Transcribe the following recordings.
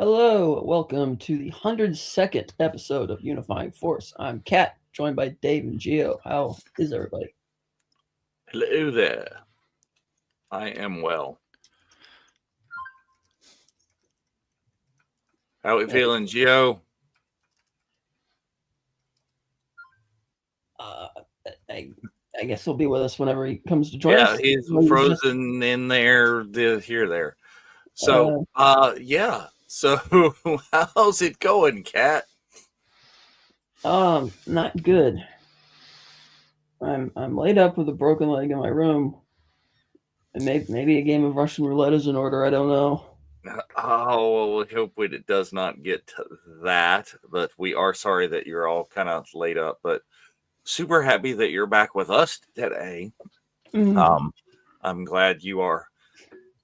Hello, welcome to the 102nd episode of Unifying Force. I'm Kat, joined by Dave and Geo. How is everybody? Hello there. I am well. How we Uh, feeling, Gio? uh, I, I guess he'll be with us whenever he comes to join Yeah, us. he's He's just, frozen in there, here, there. So, uh, yeah. So, how's it going, Cat? not good. I'm laid up with a broken leg in my room, and maybe a game of Russian roulette is in order. I don't know. Oh, well, we hope it does not get to that, but we are sorry that you're all kind of laid up. But super happy that you're back with us today. Mm, Um, I'm glad you are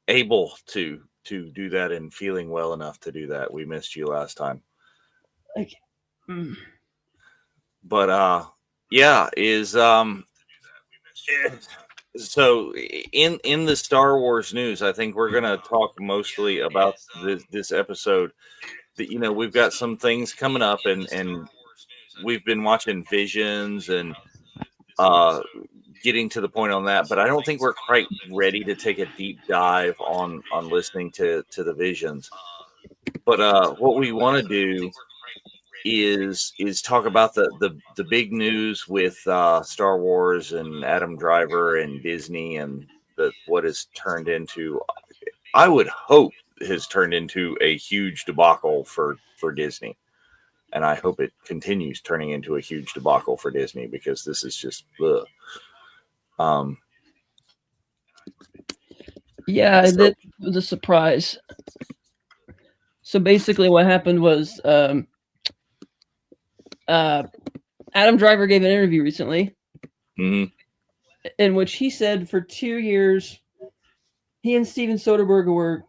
able to do that and feeling well enough to do that. We missed you last time. like, mm. But yeah, is so in the Star Wars news, I think we're gonna talk mostly about this episode. That we've got some things coming up, and we've been watching Visions and uh getting to the point on that, but I don't think we're quite ready to take a deep dive on listening to the Visions. But what we want to do is talk about the big news with Star Wars and Adam Driver and Disney and what has turned into, I would hope, has turned into a huge debacle for Disney, and I hope it continues turning into a huge debacle for Disney because this is just ugh. Um. Yeah, So that was a surprise. So basically, what happened was uh, Adam Driver gave an interview recently mhm. in which he said for 2 years he and Steven Soderbergh were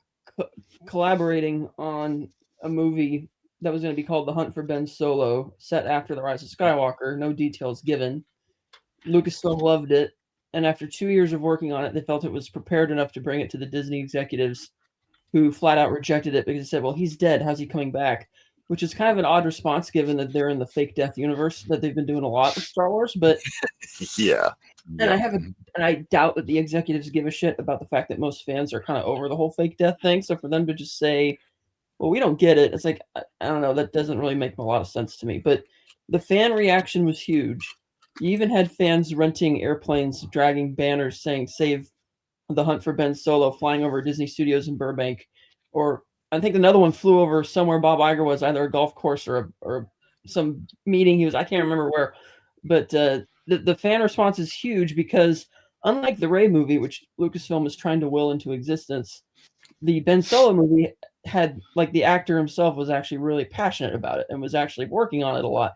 collaborating on a movie that was going to be called The Hunt for Ben Solo, set after The Rise of Skywalker. No details given. Lucasfilm loved it, and after 2 years of working on it, they felt it was prepared enough to bring it to the Disney executives, who flat out rejected it because they said, "Well, he's dead. How's he coming back?" Which is kind of an odd response given that they're in the fake death universe that they've been doing a lot with Star Wars. But Yeah, and yeah, I doubt that the executives give a shit about the fact that most fans are kind of over the whole fake death thing. So for them to just say, "Well, we don't get it," it's like I don't know. That doesn't really make a lot of sense to me. But the fan reaction was huge. You even had fans renting airplanes, dragging banners saying "Save the Hunt for Ben Solo," flying over Disney Studios in Burbank, or I think another one flew over somewhere Bob Iger was, either a golf course or some meeting he was. I can't remember where, but the fan response is huge because unlike the Ray movie, which Lucasfilm is trying to will into existence, the Ben Solo movie had, like, the actor himself was actually really passionate about it and was actually working on it a lot.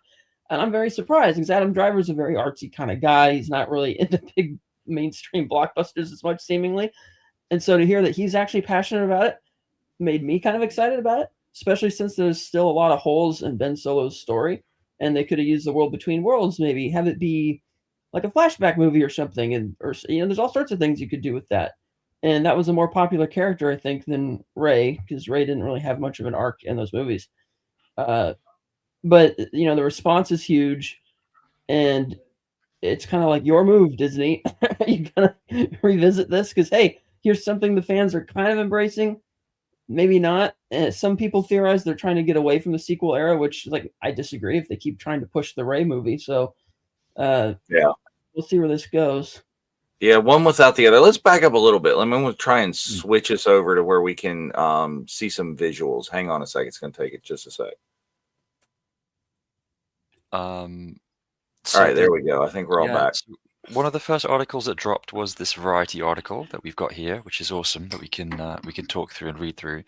And I'm very surprised because Adam Driver is a very artsy kind of guy. He's not really into big mainstream blockbusters as much, seemingly. And so to hear that he's actually passionate about it made me kind of excited about it, especially since there's still a lot of holes in Ben Solo's story. And they could have used the World Between Worlds, maybe have it be like a flashback movie or something. And, or, there's all sorts of things you could do with that. And that was a more popular character, I think, than Ray, because Ray didn't really have much of an arc in those movies. Uh, but, the response is huge. And it's kind of like your move, Disney. You gonna revisit this? Because, hey, here's something the fans are kind of embracing. Maybe not. Some people theorize they're trying to get away from the sequel era, which, like, I disagree if they keep trying to push the Ray movie. So yeah, we'll see where this goes. yeah. One without the other. Let's back up a little bit. Let me try and switch us over to where we can see some visuals. Hang on a sec. It's going to take it just a sec. Um, All so right, there we go. I think we're all back. so one of the first articles that dropped was this Variety article that we've got here, which is awesome that we can talk through and read through.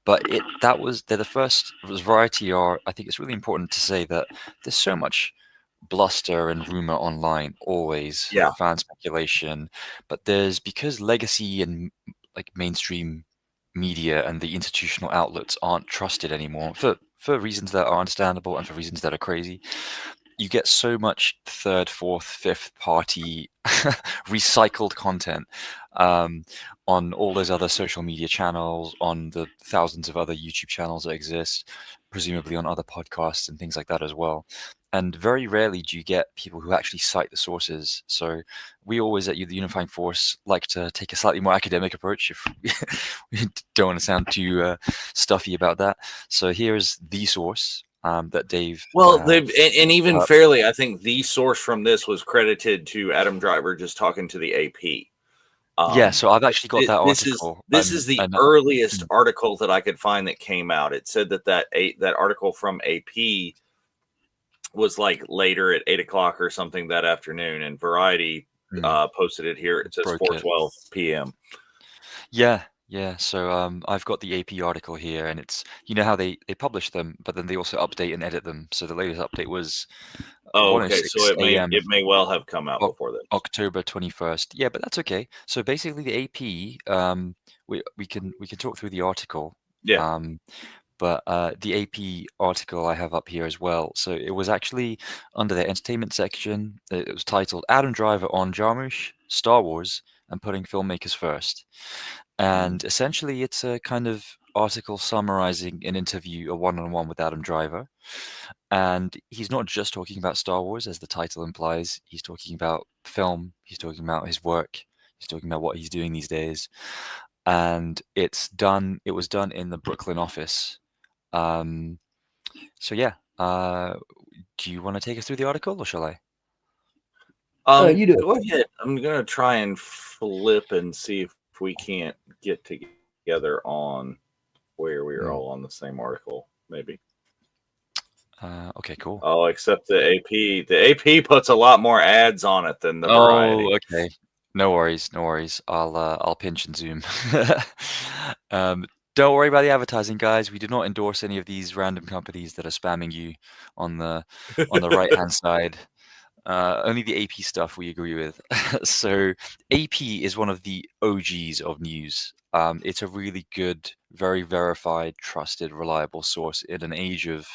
But they're the first. It was Variety are. I think it's really important to say that there's so much bluster and rumor online, always Yeah. fan speculation. But because legacy and like mainstream media and the institutional outlets aren't trusted anymore for reasons that are understandable and for reasons that are crazy. you get so much third, fourth, fifth party recycled content on all those other social media channels, on the thousands of other YouTube channels that exist, presumably on other podcasts and things like that as well. And very rarely do you get people who actually cite the sources. So we always at the Unifying Force like to take a slightly more academic approach if we don't want to sound too stuffy about that. So here's the source that Dave. Well, and even uh, fairly, I think the source from this was credited to Adam Driver just talking to the AP. Yeah, so I've actually got that This is article. this is the And earliest article that I could find that came out. It said that article from AP was like later at 8 o'clock or something that afternoon, and Variety posted it here. It says 4:12 p.m. Yeah. So I've got the AP article here, and it's, you know how they publish them, but then they also update and edit them. So the latest update was okay. So it a.m. may well have come out before that. October 21st. Yeah, but that's okay. So basically, the AP, we can talk through the article. Yeah. But the AP article I have up here as well. So it was actually under the entertainment section. It was titled "Adam Driver on Jarmusch, Star Wars, and Putting Filmmakers First." And essentially, it's a kind of article summarizing an interview, a one-on-one with Adam Driver. And he's not just talking about Star Wars, as the title implies. He's talking about film. He's talking about his work. He's talking about what he's doing these days. And it was done in the Brooklyn office. So yeah, do you want to take us through the article, or shall I? You do it. Go ahead. I'm gonna try and flip and see if we can't get together on where we are all on the same article. Maybe. Okay, cool. Oh, except the AP. The AP puts a lot more ads on it than the Variety. Oh, okay. No worries. I'll pinch and zoom. Don't worry about the advertising, guys. We do not endorse any of these random companies that are spamming you on the right-hand side. Only the AP stuff we agree with. So AP is one of the OGs of news. It's a really good, very verified, trusted, reliable source in an age of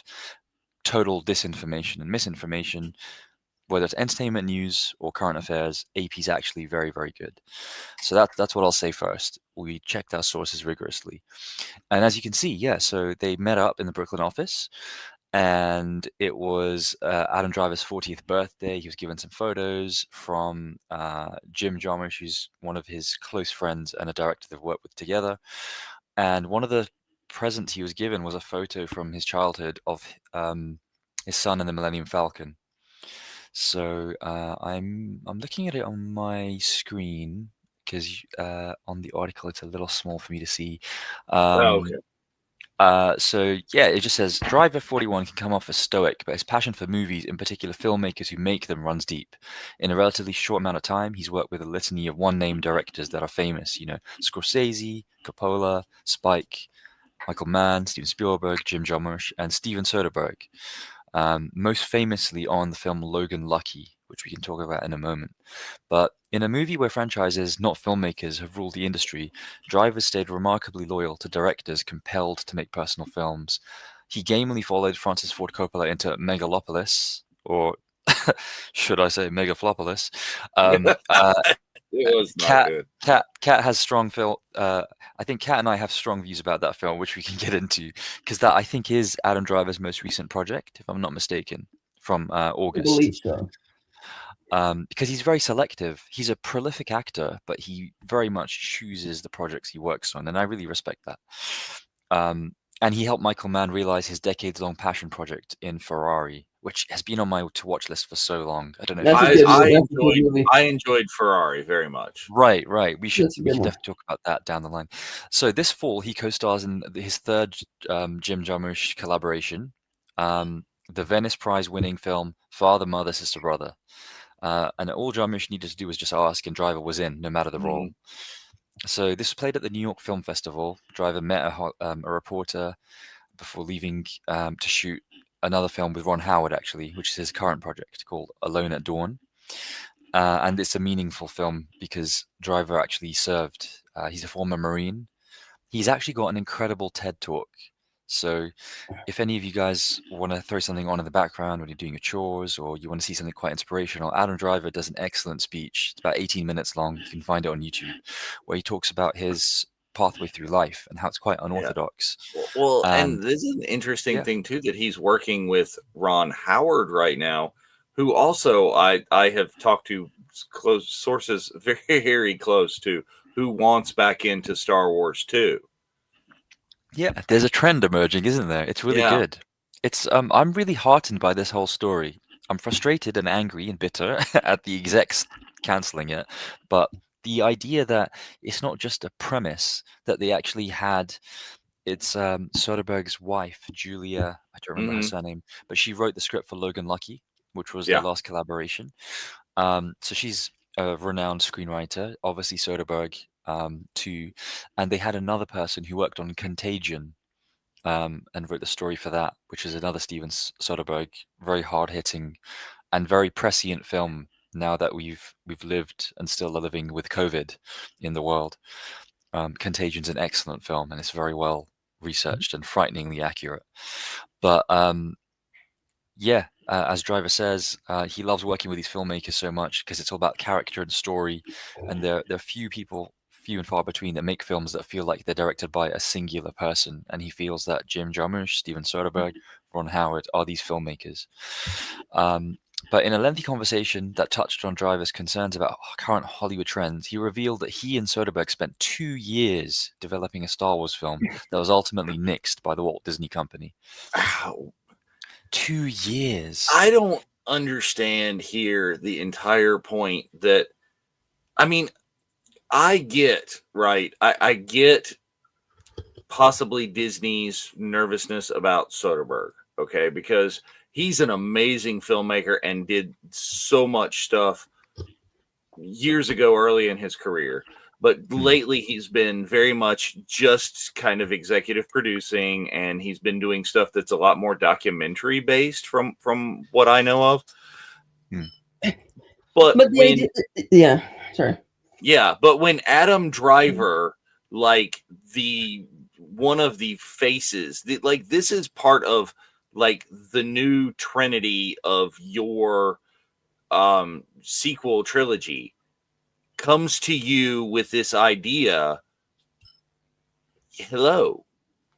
total disinformation and misinformation. Whether it's entertainment news or current affairs, AP is actually very, very good. So that's what I'll say first. We checked our sources rigorously. And as you can see, yeah, so they met up in the Brooklyn office, and it was Adam Driver's 40th birthday. He was given some photos from Jim Jarmusch, who's one of his close friends and a director they've worked with together. And one of the presents he was given was a photo from his childhood of his son and the Millennium Falcon. So I'm looking at it on my screen because on the article it's a little small for me to see. Okay. So yeah, it just says Driver 41 can come off as stoic, but his passion for movies, in particular filmmakers who make them, runs deep. In a relatively short amount of time, he's worked with a litany of one-name directors that are famous. You know, Scorsese, Coppola, Spike, Michael Mann, Steven Spielberg, Jim Jarmusch, and Steven Soderbergh. Most famously on the film Logan Lucky, which we can talk about in a moment. But in a movie where franchises, not filmmakers, have ruled the industry, Driver stayed remarkably loyal to directors compelled to make personal films. He gamely followed Francis Ford Coppola into Megalopolis, or should I say Megaflopolis. It was not good. Kat has strong film. I think Kat and I have strong views about that film, which we can get into, because that, I think, is Adam Driver's most recent project, if I'm not mistaken, from August. I believe so. Because he's very selective. He's a prolific actor, but he very much chooses the projects he works on, and I really respect that. And he helped Michael Mann realize his decades-long passion project in Ferrari, which has been on my to-watch list for so long. I don't know. I enjoyed Ferrari very much. Right. We should definitely talk about that down the line. So this fall, he co-stars in his third Jim Jarmusch collaboration, the Venice Prize-winning film Father, Mother, Sister, Brother. And all Jarmusch needed to do was just ask, and Driver was in, no matter the role. So this was played at the New York Film Festival. Driver met a reporter before leaving to shoot another film with Ron Howard, actually, which is his current project called Alone at Dawn. And it's a meaningful film because Driver actually served. He's a former Marine. He's actually got an incredible TED Talk. So if any of you guys want to throw something on in the background when you're doing your chores, or you want to see something quite inspirational, Adam Driver does an excellent speech. It's about 18 minutes long. You can find it on YouTube, where he talks about his pathway through life and how it's quite unorthodox. Well, And and this is an interesting yeah, thing too, that he's working with Ron Howard right now, who also I have talked to close sources very close to, who wants back into Star Wars too. yeah, there's a trend emerging, isn't there? It's really Yeah. good. It's I'm really heartened by this whole story. I'm frustrated and angry and bitter at the execs canceling it, but the idea that it's not just a premise, that they actually had. It's Soderbergh's wife, Julia. I don't remember her Mhm. surname, but she wrote the script for Logan Lucky, which was their Yeah. last collaboration. So she's a renowned screenwriter, obviously Soderbergh too, and they had another person who worked on Contagion and wrote the story for that, which is another Steven Soderbergh, very hard-hitting and very prescient film. Now that we've lived and still are living with COVID in the world, Contagion's an excellent film and it's very well researched and frighteningly accurate. But yeah, as Driver says, he loves working with these filmmakers so much because it's all about character and story, and there are few people, few and far between, that make films that feel like they're directed by a singular person. And he feels that Jim Jarmusch, Steven Soderbergh, Ron Howard are these filmmakers. But in a lengthy conversation that touched on Driver's concerns about current Hollywood trends, he revealed that he and Soderbergh spent 2 years developing a Star Wars film that was ultimately nixed by the Walt Disney Company. Ow. 2 years. I don't understand here the entire point that, I mean, I get, right? I get possibly Disney's nervousness about Soderbergh, okay? Because he's an amazing filmmaker and did so much stuff years ago, early in his career. But lately, he's been very much just kind of executive producing, and he's been doing stuff that's a lot more documentary based, from what I know of. Hmm. But the when idea, yeah, sorry. Yeah, but when Adam Driver, like the one of the faces, like this is part of like the new trinity of your sequel trilogy, comes to you with this idea. Hello.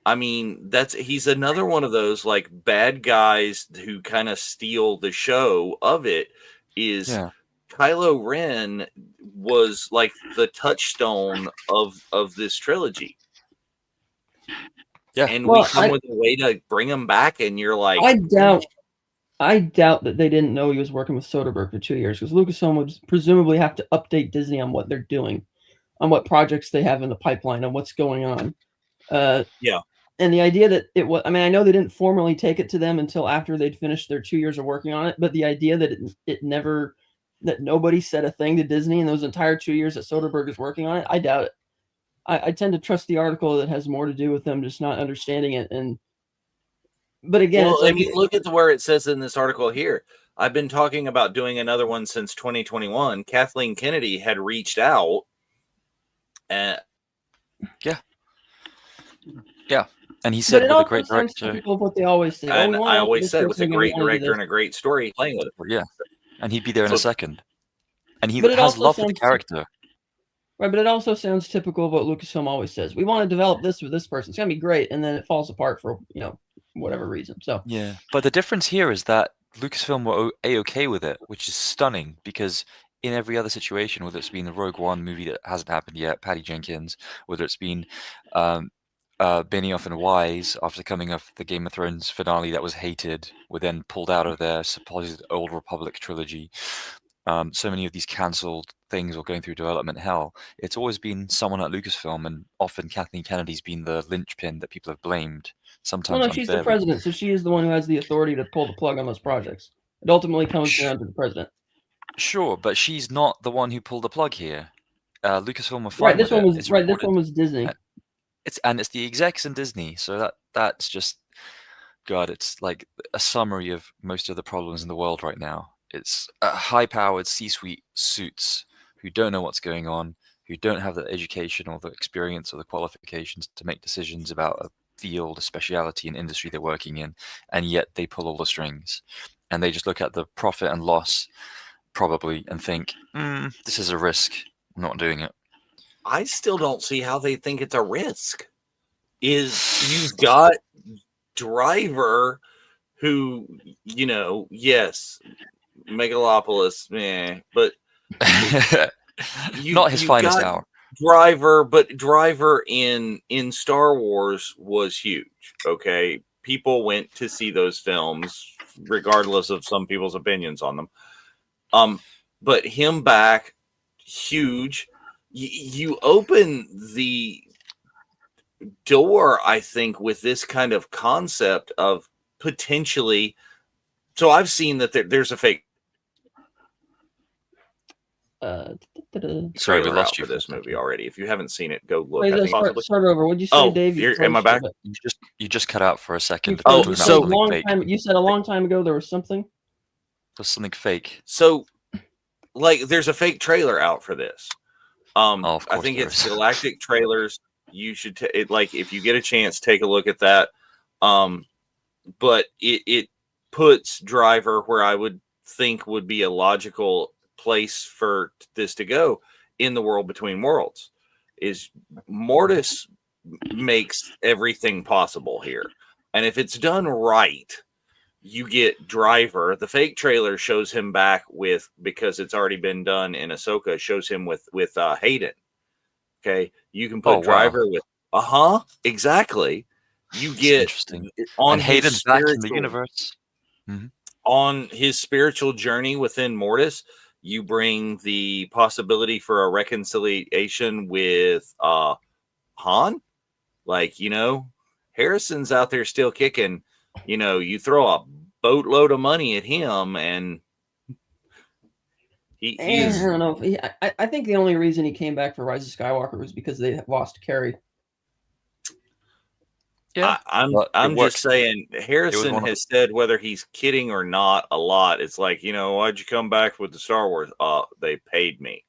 I mean, he's another one of those like bad guys who kind of steal the show of it. Is Yeah. Kylo Ren was like the touchstone of this trilogy. Yeah. And Well, we come with a way to bring him back, and you're like, I doubt that they didn't know he was working with Soderbergh for 2 years, because Lucasfilm would presumably have to update Disney on what they're doing, on what projects they have in the pipeline, on what's going on. Yeah. And the idea that it was, I mean, I know they didn't formally take it to them until after they'd finished their 2 years of working on it, but the idea that it never, that nobody said a thing to Disney in those entire 2 years that Soderbergh is working on it, I doubt it. I tend to trust the article that has more to do with them just not understanding it. But again, Well, it's like, I mean, look at where it says in this article here. I've been talking about doing another one since 2021. Kathleen Kennedy had reached out. Yeah. And he but said it with a also great sounds director. typical of what they always say. Oh, we And want I to work with always this said, with a person again, we great want to do director this. and a great story, playing with it. Yeah. And he'd be there in So- a second. And he But it has also love for the sounds character. right, but it also sounds typical of what Lucasfilm always says. We want to develop this with this person. It's gonna be great, and then it falls apart for whatever reason. So Yeah. But the difference here is that Lucasfilm were A-okay with it, which is stunning, because in every other situation, whether it's been the Rogue One movie that hasn't happened yet, Patty Jenkins, whether it's been Benioff and Wise, after coming off the Game of Thrones finale that was hated, were then pulled out of their supposed Old Republic trilogy. So many of these cancelled things or going through development hell. It's always been someone at Lucasfilm, and often Kathleen Kennedy's been the linchpin that people have blamed, sometimes well, no, she's the unfairly. president, so she is the one who has the authority to pull the plug on those projects. It ultimately comes down to the president. Sure, but she's not the one who pulled the plug here. Lucasfilm were Right, fine this with one it. was It's right. This reported. one was Disney. It's the execs in Disney, so that's just God. It's like a summary of most of the problems in the world right now. It's high-powered C-suite suits who don't know what's going on, who don't have the education or the experience or the qualifications to make decisions about a field, a speciality, an industry they're working in, and yet they pull all the strings, and they just look at the profit and loss probably and think, this is a risk. I'm not doing it. I still don't see how they think it's a risk. You've got Driver, who, yes, Megalopolis, but not his finest got hour. Driver in Star Wars was huge. Okay, people went to see those films regardless of some people's opinions on them. But him back, huge. You open the door, I think, with this kind of concept of potentially. So I've seen that there's a fake Sorry, we trailer lost out you for this movie already. If you haven't seen it, go look. Wait, I think start over. What'd you say, Dave? Am I back? You just cut out for a second. You said a long fake. time ago there was something. There's something fake. So, there's a fake trailer out for this. Of course I think it's is. Galactic Trailers. You should if you get a chance, take a look at that. But it puts Driver where I would think would be a logical place for this to go in the world between worlds. Is Mortis makes everything possible here, and if it's done right, you get Driver. The fake trailer shows him back because it's already been done in Ahsoka. Shows him with Hayden. Okay, you can put Driver with exactly. You get interesting on and Hayden's back in the universe. Mm-hmm. On his spiritual journey within Mortis, you bring the possibility for a reconciliation with Han. Harrison's out there still kicking. You throw a boatload of money at him, and I don't know. I think the only reason he came back for Rise of Skywalker was because they lost Carrie. Yeah, I'm just saying. Harrison has said, whether he's kidding or not, a lot. It's like, why'd you come back with the Star Wars? They paid me,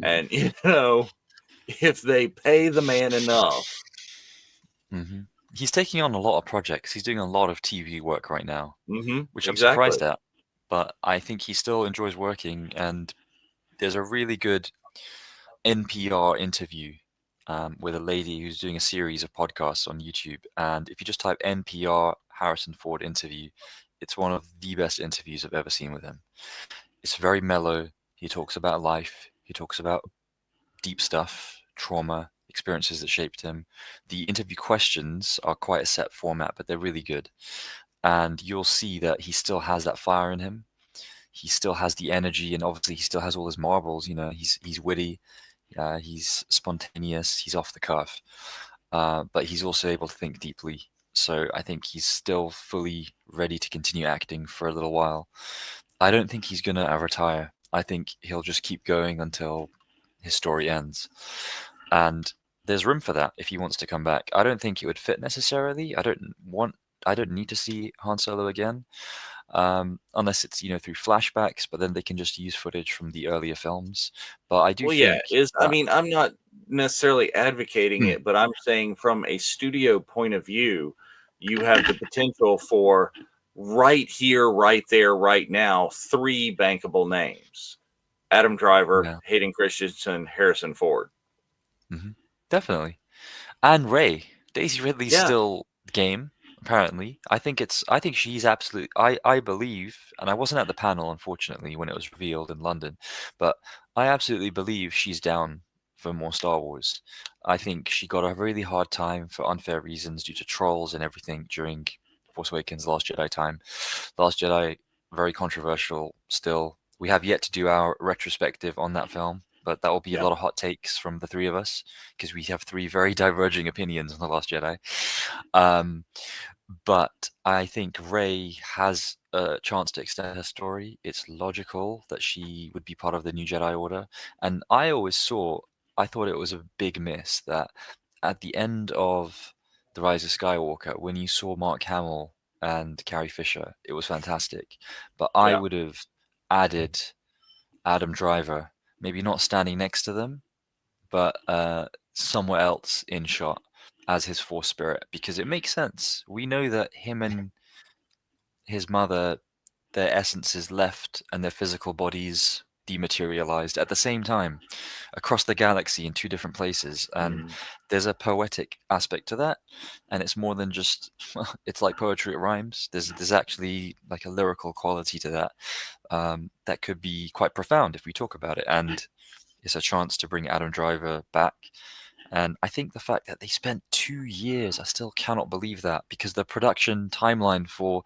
and if they pay the man enough. Mm-hmm. He's taking on a lot of projects. He's doing a lot of TV work right now, which I'm exactly. surprised at. But I think he still enjoys working. And there's a really good NPR interview with a lady who's doing a series of podcasts on YouTube. And if you just type NPR Harrison Ford interview, it's one of the best interviews I've ever seen with him. It's very mellow. He talks about life. He talks about deep stuff, trauma, experiences that shaped him. The interview questions are quite a set format, but they're really good. And you'll see that he still has that fire in him. He still has the energy, and obviously he still has all his marbles. He's witty, he's spontaneous, he's off the cuff, but he's also able to think deeply. So I think he's still fully ready to continue acting for a little while. I don't think he's gonna retire. I think he'll just keep going until his story ends. And there's room for that if he wants to come back. I don't think it would fit necessarily. I don't need to see Han Solo again, unless it's through flashbacks. But then they can just use footage from the earlier films. But I do think. I'm not necessarily advocating it, but I'm saying from a studio point of view, you have the potential for right here, right there, right now, 3 bankable names: Adam Driver, Hayden Christensen, Harrison Ford. Mm-hmm. Definitely. And Rey. Daisy Ridley's still game, apparently. I think she's absolutely. I believe, and I wasn't at the panel, unfortunately, when it was revealed in London, but I absolutely believe she's down for more Star Wars. I think she got a really hard time for unfair reasons due to trolls and everything during Force Awakens, Last Jedi time. Last Jedi, very controversial still. We have yet to do our retrospective on that film, but that will be a lot of hot takes from the 3 of us, because we have 3 very diverging opinions on The Last Jedi. But I think Rey has a chance to extend her story. It's logical that she would be part of the New Jedi Order. And I thought it was a big miss that at the end of The Rise of Skywalker, when you saw Mark Hamill and Carrie Fisher, it was fantastic. But I would have added Adam Driver, maybe not standing next to them, but somewhere else in shot. as his Force spirit, because it makes sense. We know that him and his mother, their essences left and their physical bodies dematerialized at the same time across the galaxy in two different places, and there's a poetic aspect to that, and it's more than just it's like poetry, it rhymes. There's actually like a lyrical quality to that, that could be quite profound if we talk about it, and it's a chance to bring Adam Driver back. And I think the fact that they spent 2 years, I still cannot believe that, because the production timeline for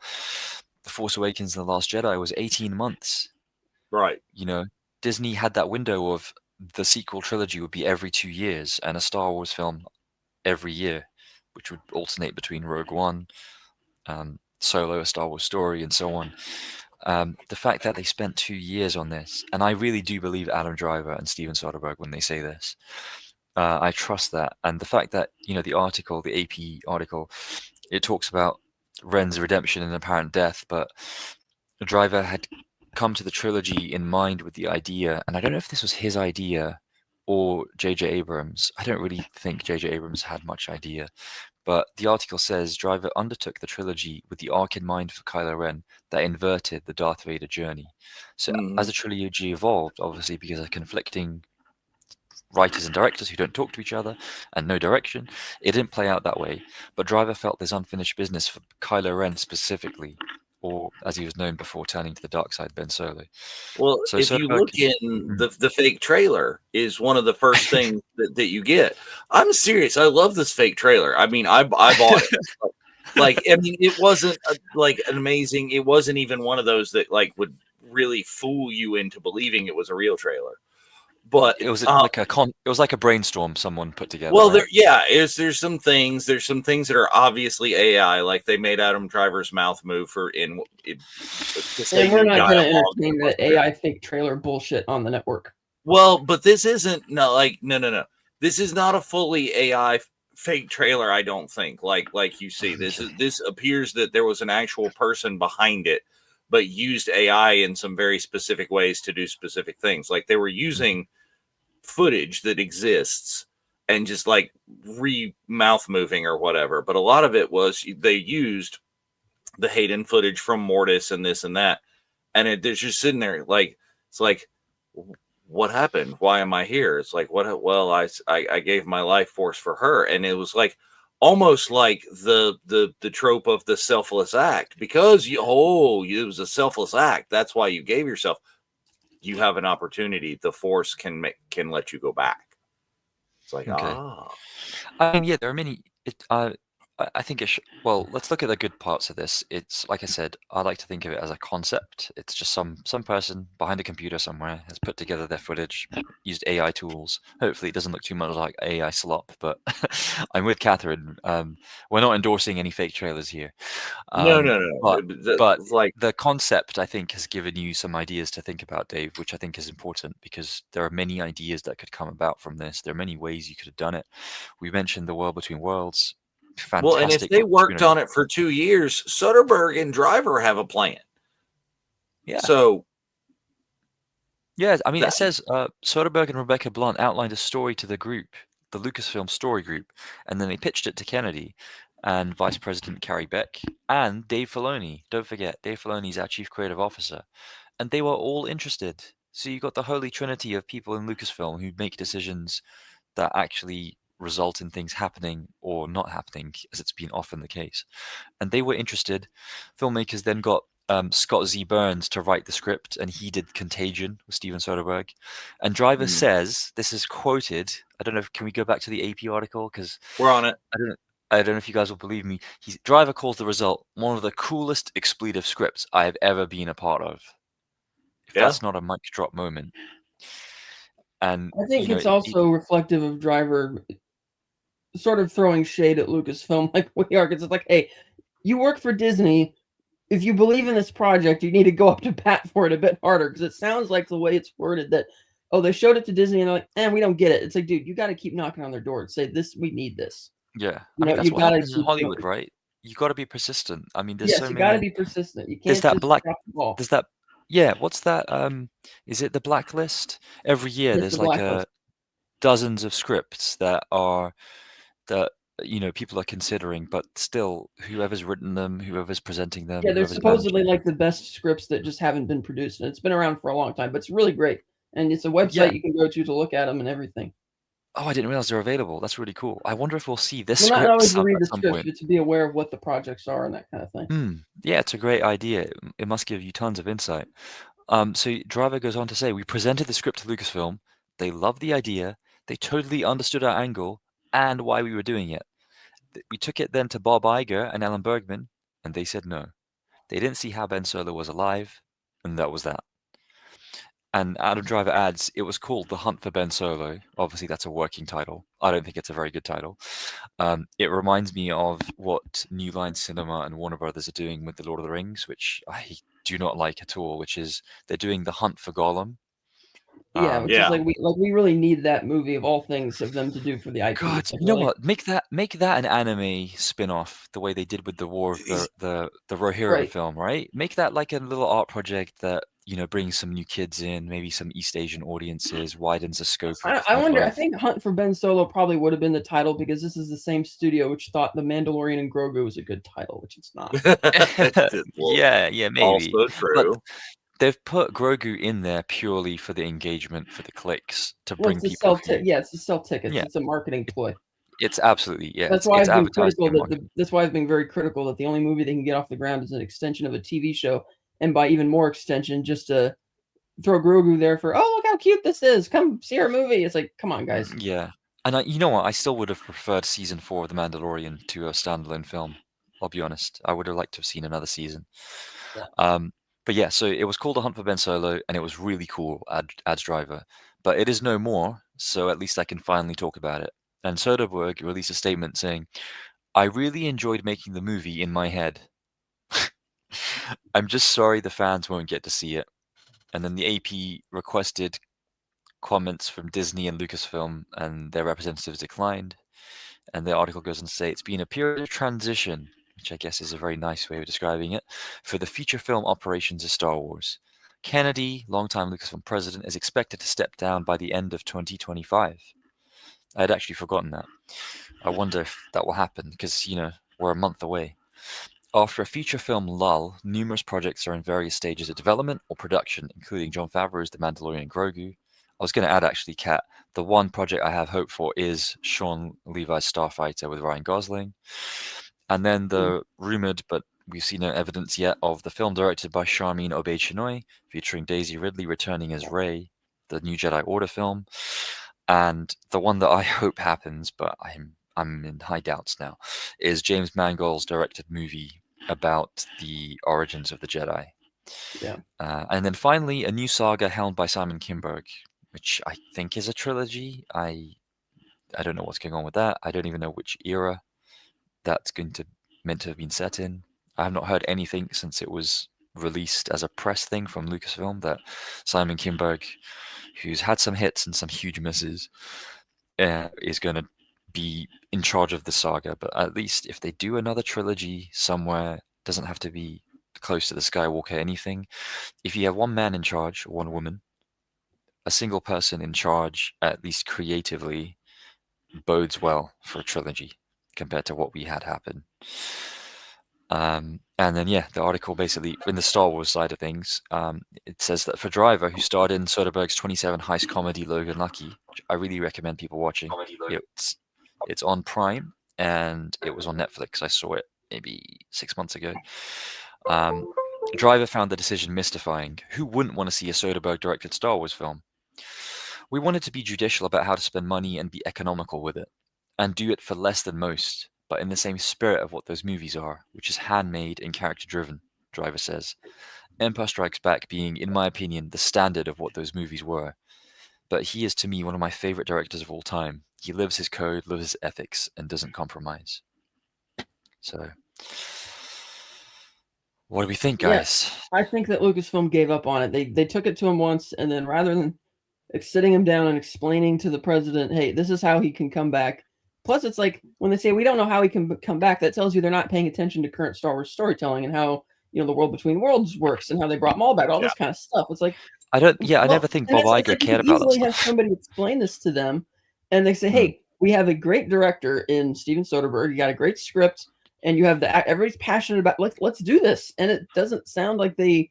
The Force Awakens and The Last Jedi was 18 months. Right. You know, Disney had that window of the sequel trilogy would be every 2 years and a Star Wars film every year, which would alternate between Rogue One, Solo, A Star Wars Story, and so on. The fact that they spent 2 years on this, and I really do believe Adam Driver and Steven Soderbergh when they say this. I trust that. And the fact that, the article, the AP article, it talks about Ren's redemption and apparent death, but Driver had come to the trilogy in mind with the idea, and I don't know if this was his idea or J.J. Abrams. I don't really think J.J. Abrams had much idea, but the article says Driver undertook the trilogy with the arc in mind for Kylo Ren that inverted the Darth Vader journey. So as the trilogy evolved, obviously because of conflicting writers and directors who don't talk to each other and no direction, it didn't play out that way. But Driver felt there's unfinished business for Kylo Ren specifically, or as he was known before turning to the dark side, Ben Solo. Well, So if you Soderbergh look in the fake trailer is one of the first things that you get. I'm serious. I love this fake trailer. I mean, I bought it. I mean, it wasn't like an amazing. It wasn't even one of those that like would really fool you into believing it was a real trailer. But it was it was like a brainstorm someone put together. Well, right? there's some things that are obviously AI, like they made Adam Driver's mouth move and we're not going to entertain that AI fake trailer bullshit on the network. Well, but this isn't no. This is not a fully AI fake trailer. I don't think like you see this appears that there was an actual person behind it, but used AI in some very specific ways to do specific things. Like they were using footage that exists and just like mouth moving or whatever, but a lot of it was they used the Hayden footage from Mortis and this and that, and they're just sitting there like it's like, what happened? Why am I here? It's like, what? Well, I gave my life force for her, and it was like almost like the trope of the selfless act, because it was a selfless act. That's why you gave yourself. You have an opportunity. The force can let you go back. It's like, I mean, yeah, there are many. I think well, let's look at the good parts of this. It's like I said, I like to think of it as a concept. It's just some person behind a computer somewhere has put together their footage, used AI tools. Hopefully, it doesn't look too much like AI slop. But I'm with Catherine. We're not endorsing any fake trailers here. No. But like the concept, I think, has given you some ideas to think about, Dave, which I think is important because there are many ideas that could come about from this. There are many ways you could have done it. We mentioned the World Between Worlds. Fantastic. Well, and if they worked on it for 2 years, Soderbergh and Driver have a plan. Yeah. So, yeah, I mean, it says Soderbergh and Rebecca Blunt outlined a story to the group, the Lucasfilm Story Group, and then they pitched it to Kennedy and Vice President Carrie Beck and Dave Filoni. Don't forget, Dave Filoni is our Chief Creative Officer, and they were all interested. So you got the holy trinity of people in Lucasfilm who make decisions that actually result in things happening or not happening, as it's been often the case. And they were interested. Filmmakers then got Scott Z. Burns to write the script, and he did Contagion with Steven Soderbergh. And Driver says, this is quoted, I don't know, can we go back to the AP article? Because we're on it. I don't know if you guys will believe me. Driver calls the result one of the coolest expletive scripts I have ever been a part of. If that's not a mic drop moment. And I think it's also reflective of Driver sort of throwing shade at Lucasfilm like we are, because it's like, hey, you work for Disney. If you believe in this project, you need to go up to bat for it a bit harder, because it sounds like the way it's worded that, they showed it to Disney and they're like, we don't get it. It's like, dude, you got to keep knocking on their door and say, we need this. Yeah, I mean, that's what happens in Hollywood, right? You got to be persistent. I mean, there's so many. You got to be persistent. You can't drop the ball. There's that. Yeah, what's that? Is it the Blacklist? Every year, there's like dozens of scripts that people are considering, but still, whoever's written them, whoever's presenting them, Yeah, they're whoever's managing supposedly like the best scripts that just haven't been produced, and it's been around for a long time, but it's really great. And it's a Yeah. website you can go to look at them and everything. Oh, I didn't realize they're available. That's really cool. I wonder if we'll see this Well, not script always to read at the some scripts, point. but to be aware of what the projects are and that kind of thing. Yeah, it's a great idea. It must give you tons of insight. So Driver goes on to say, we presented the script to Lucasfilm. They loved the idea. They totally understood our angle and why we were doing it. We took it then to Bob Iger and Alan Bergman, and they said no. They didn't see how Ben Solo was alive, and that was that. And Adam Driver adds, it was called The Hunt for Ben Solo. Obviously, that's a working title. I don't think it's a very good title. It reminds me of what New Line Cinema and Warner Brothers are doing with The Lord of the Rings, which I do not like at all, which is they're doing The Hunt for Gollum. Yeah, which is like we really need that movie of all things of them to do for the IP. God, It's like, you know really? what? Make that an anime spin-off, the way they did with the War of the Rohirrim Right. film, right? Make that like a little art project that brings some new kids in, maybe some East Asian audiences, widens the scope I of wonder. I think Hunt for Ben Solo probably would have been the title because this is the same studio which thought The Mandalorian and Grogu was a good title, which it's not. yeah, maybe. Also But true. they've put Grogu in there purely for the engagement, for the clicks, to Well, bring it's to people sell. It's to sell tickets. Yeah. It's a marketing ploy. It's absolutely That's why it's I've been advertising critical and marketing. that's why I've been very critical that the only movie they can get off the ground is an extension of a TV show, and by even more extension, just to throw Grogu there for, oh, look how cute this is. Come see our movie. It's like, come on, guys. Yeah. And you know what? I still would have preferred season 4 of The Mandalorian to a standalone film. I'll be honest. I would have liked to have seen another season. Yeah. But yeah, so it was called A Hunt for Ben Solo, and it was really cool, Ads Driver. But it is no more, so at least I can finally talk about it. And Soderbergh released a statement saying, I really enjoyed making the movie in my head. I'm just sorry the fans won't get to see it. And then the AP requested comments from Disney and Lucasfilm, and their representatives declined. And the article goes on to say it's been a period of transition, which I guess is a very nice way of describing it, for the feature film operations of Star Wars. Kennedy, longtime Lucasfilm president, is expected to step down by the end of 2025. I had actually forgotten that. I wonder if that will happen because, we're a month away. After a feature film lull, numerous projects are in various stages of development or production, including Jon Favreau's The Mandalorian and Grogu. I was going to add, actually, Kat, the one project I have hope for is Sean Levi's Starfighter with Ryan Gosling. And then the rumored, but we've seen no evidence yet, of the film directed by Sharmeen Obaid-Chinoy, featuring Daisy Ridley returning as Rey, the new Jedi Order film. And the one that I hope happens, but I'm in high doubts now, is James Mangold's directed movie about the origins of the Jedi. Yeah. And then finally, a new saga helmed by Simon Kinberg, which I think is a trilogy. I don't know what's going on with that. I don't even know which era that's meant to have been set in. I have not heard anything since it was released as a press thing from Lucasfilm that Simon Kinberg, who's had some hits and some huge misses, is going to be in charge of the saga. But at least if they do another trilogy somewhere, doesn't have to be close to the Skywalker anything. If you have one man in charge, or one woman, a single person in charge, at least creatively, bodes well for a trilogy compared to what we had happen. And then, the article basically, in the Star Wars side of things, it says that for Driver, who starred in Soderbergh's 27 heist comedy Logan Lucky, which I really recommend people watching. It's on Prime, and it was on Netflix. I saw it maybe 6 months ago. Driver found the decision mystifying. Who wouldn't want to see a Soderbergh-directed Star Wars film? We wanted to be judicial about how to spend money and be economical with it, and do it for less than most, but in the same spirit of what those movies are, which is handmade and character-driven, Driver says. Empire Strikes Back being, in my opinion, the standard of what those movies were. But he is, to me, one of my favorite directors of all time. He lives his code, lives his ethics, and doesn't compromise. So, what do we think, guys? I think that Lucasfilm gave up on it. They took it to him once, and then rather than sitting him down and explaining to the president, hey, this is how he can come back. Plus, it's like when they say we don't know how he can come back, that tells you they're not paying attention to current Star Wars storytelling and how the world between worlds works and how they brought Maul back, all this kind of stuff. It's like I never think Bob Iger cared about that easily have stuff. somebody explain this to them, and they say, hey, we have a great director in Steven Soderbergh. You got a great script, and you have everybody's passionate about let's do this. And it doesn't sound like it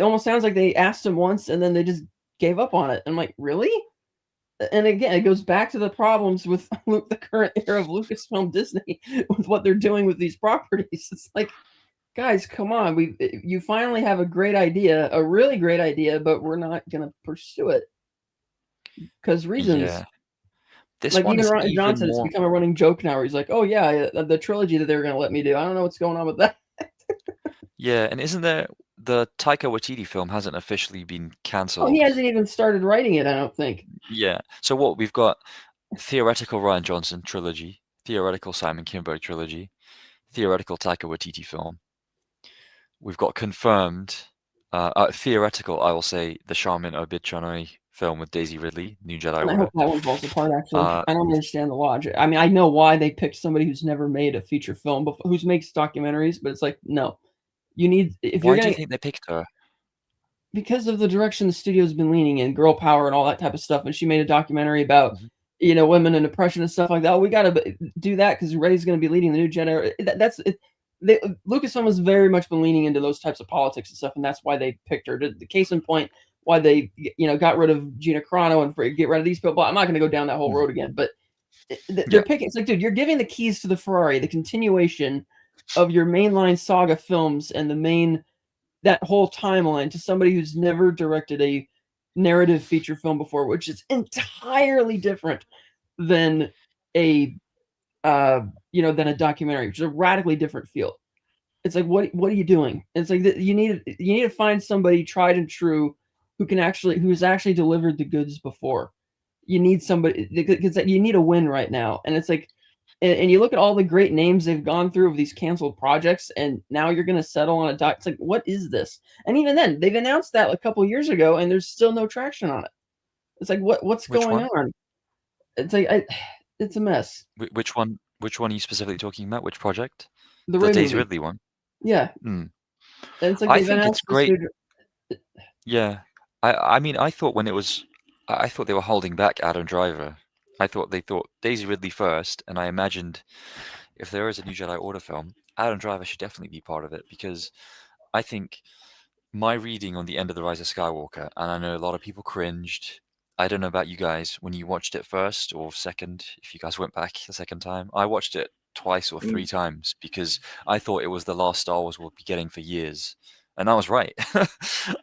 almost sounds like they asked him once and then they just gave up on it. I'm like, really? And again, it goes back to the problems with the current era of Lucasfilm Disney with what they're doing with these properties. It's like, guys, come on. You finally have a great idea, a really great idea, but we're not going to pursue it because reasons. Yeah. This like one even is Ryan even Johnson, more... it's become a running joke now where he's like, oh yeah, the trilogy that they were going to let me do. I don't know what's going on with that. Yeah, and isn't there the Taika Waititi film hasn't officially been cancelled? Oh, he hasn't even started writing it, I don't think. Yeah. So what we've got: theoretical Ryan Johnson trilogy, theoretical Simon Kinberg trilogy, theoretical Taika Waititi film. We've got confirmed theoretical, I will say, the Charmin Obid film with Daisy Ridley, New Jedi And I Order. hope that one falls apart, actually. I don't understand the logic. I mean, I know why they picked somebody who's never made a feature film before, who makes documentaries, but it's like, no. You need, if Why you're do you think they picked her? Because of the direction the studio's been leaning in, girl power and all that type of stuff. And she made a documentary about, women and oppression and stuff like that. Oh, we got to do that because Rey's going to be leading the new Jedi. Lucasfilm has very much been leaning into those types of politics and stuff, and that's why they picked her. The case in point, why they got rid of Gina Carano and get rid of these people. I'm not going to go down that whole road again, but they're picking. It's like, dude, you're giving the keys to the Ferrari, the continuation of your mainline saga films and that whole timeline to somebody who's never directed a narrative feature film before, which is entirely different than a documentary, which is a radically different field. It's like, what are you doing? It's like you need to find somebody tried and true who's actually delivered the goods before. You need somebody, because you need a win right now. And it's like, and you look at all the great names they've gone through of these canceled projects, and now you're going to settle on a doc. It's like, what is this? And even then, they've announced that a couple years ago, and there's still no traction on it. It's like, what's going on? It's like, it's a mess. Which one? Which one are you specifically talking about? Which project? The Daisy Ridley one. Yeah. And it's like I think it's great. Yeah. I mean, I thought they were holding back Adam Driver. I thought they thought Daisy Ridley first, and I imagined if there is a New Jedi Order film, Adam Driver should definitely be part of it, because I think my reading on the end of The Rise of Skywalker, and I know a lot of people cringed. I don't know about you guys, when you watched it first or second, if you guys went back the second time. I watched it twice or three times because I thought it was the last Star Wars we'll be getting for years. And I was right.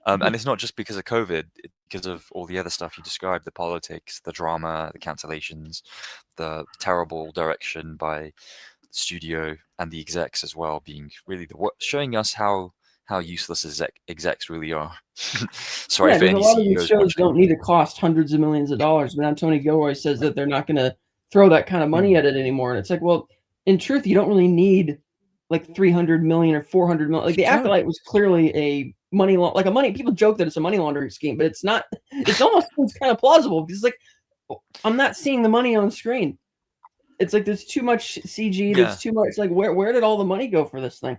And it's not just because of COVID, it's because of all the other stuff you described, the politics, the drama, the cancellations, the terrible direction by the studio and the execs as well, being really showing us how useless execs really are. Sorry for any a lot CEOs of these shows watching. don't need to cost hundreds of millions of dollars, but now Tony Gilroy says that they're not going to throw that kind of money at it anymore. And it's like, well, in truth, you don't really need like 300 million or 400 million. Like the Acolyte was clearly a people joke that it's a money laundering scheme, but it's not. It's almost kind of plausible because it's like, I'm not seeing the money on screen. It's like there's too much CG. There's too much. Like where did all the money go for this thing?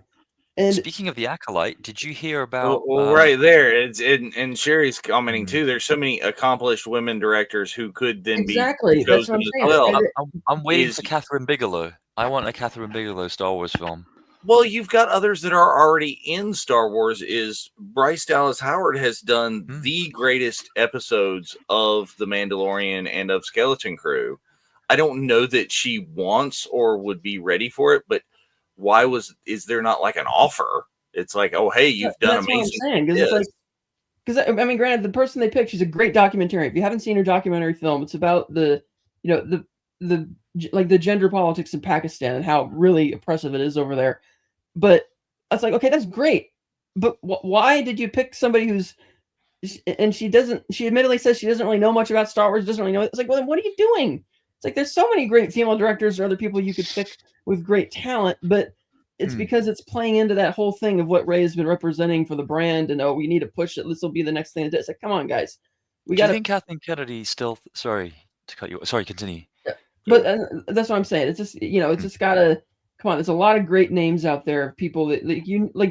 And speaking of the Acolyte, did you hear about? Well, right there, it's and Sherry's commenting too. There's so many accomplished women directors who could then be that's what I'm saying. Well, I'm waiting for Catherine Bigelow. I want a Catherine Bigelow Star Wars film. Well, you've got others that are already in Star Wars. Is Bryce Dallas Howard has done the greatest episodes of The Mandalorian and of Skeleton Crew. I don't know that she wants or would be ready for it, but why is there not like an offer? It's like, oh, hey, you've done amazing. What I'm saying, because I mean, granted, the person they picked, she's a great documentarian. If you haven't seen her documentary film, it's about the gender politics in Pakistan and how really oppressive it is over there. But I was like, okay, that's great. But why did you pick somebody who's, and she admittedly says she doesn't really know much about Star Wars, doesn't really know. It's like, well, then what are you doing? It's like, there's so many great female directors or other people you could pick with great talent, but it's because it's playing into that whole thing of what Rey has been representing for the brand. And, we need to push it. This will be the next thing to do. It's like, come on, guys. Do you think Kathleen Kennedy still, sorry to cut you, sorry, continue. Yeah. But that's what I'm saying. It's just, it's just gotta, come on. There's a lot of great names out there of people that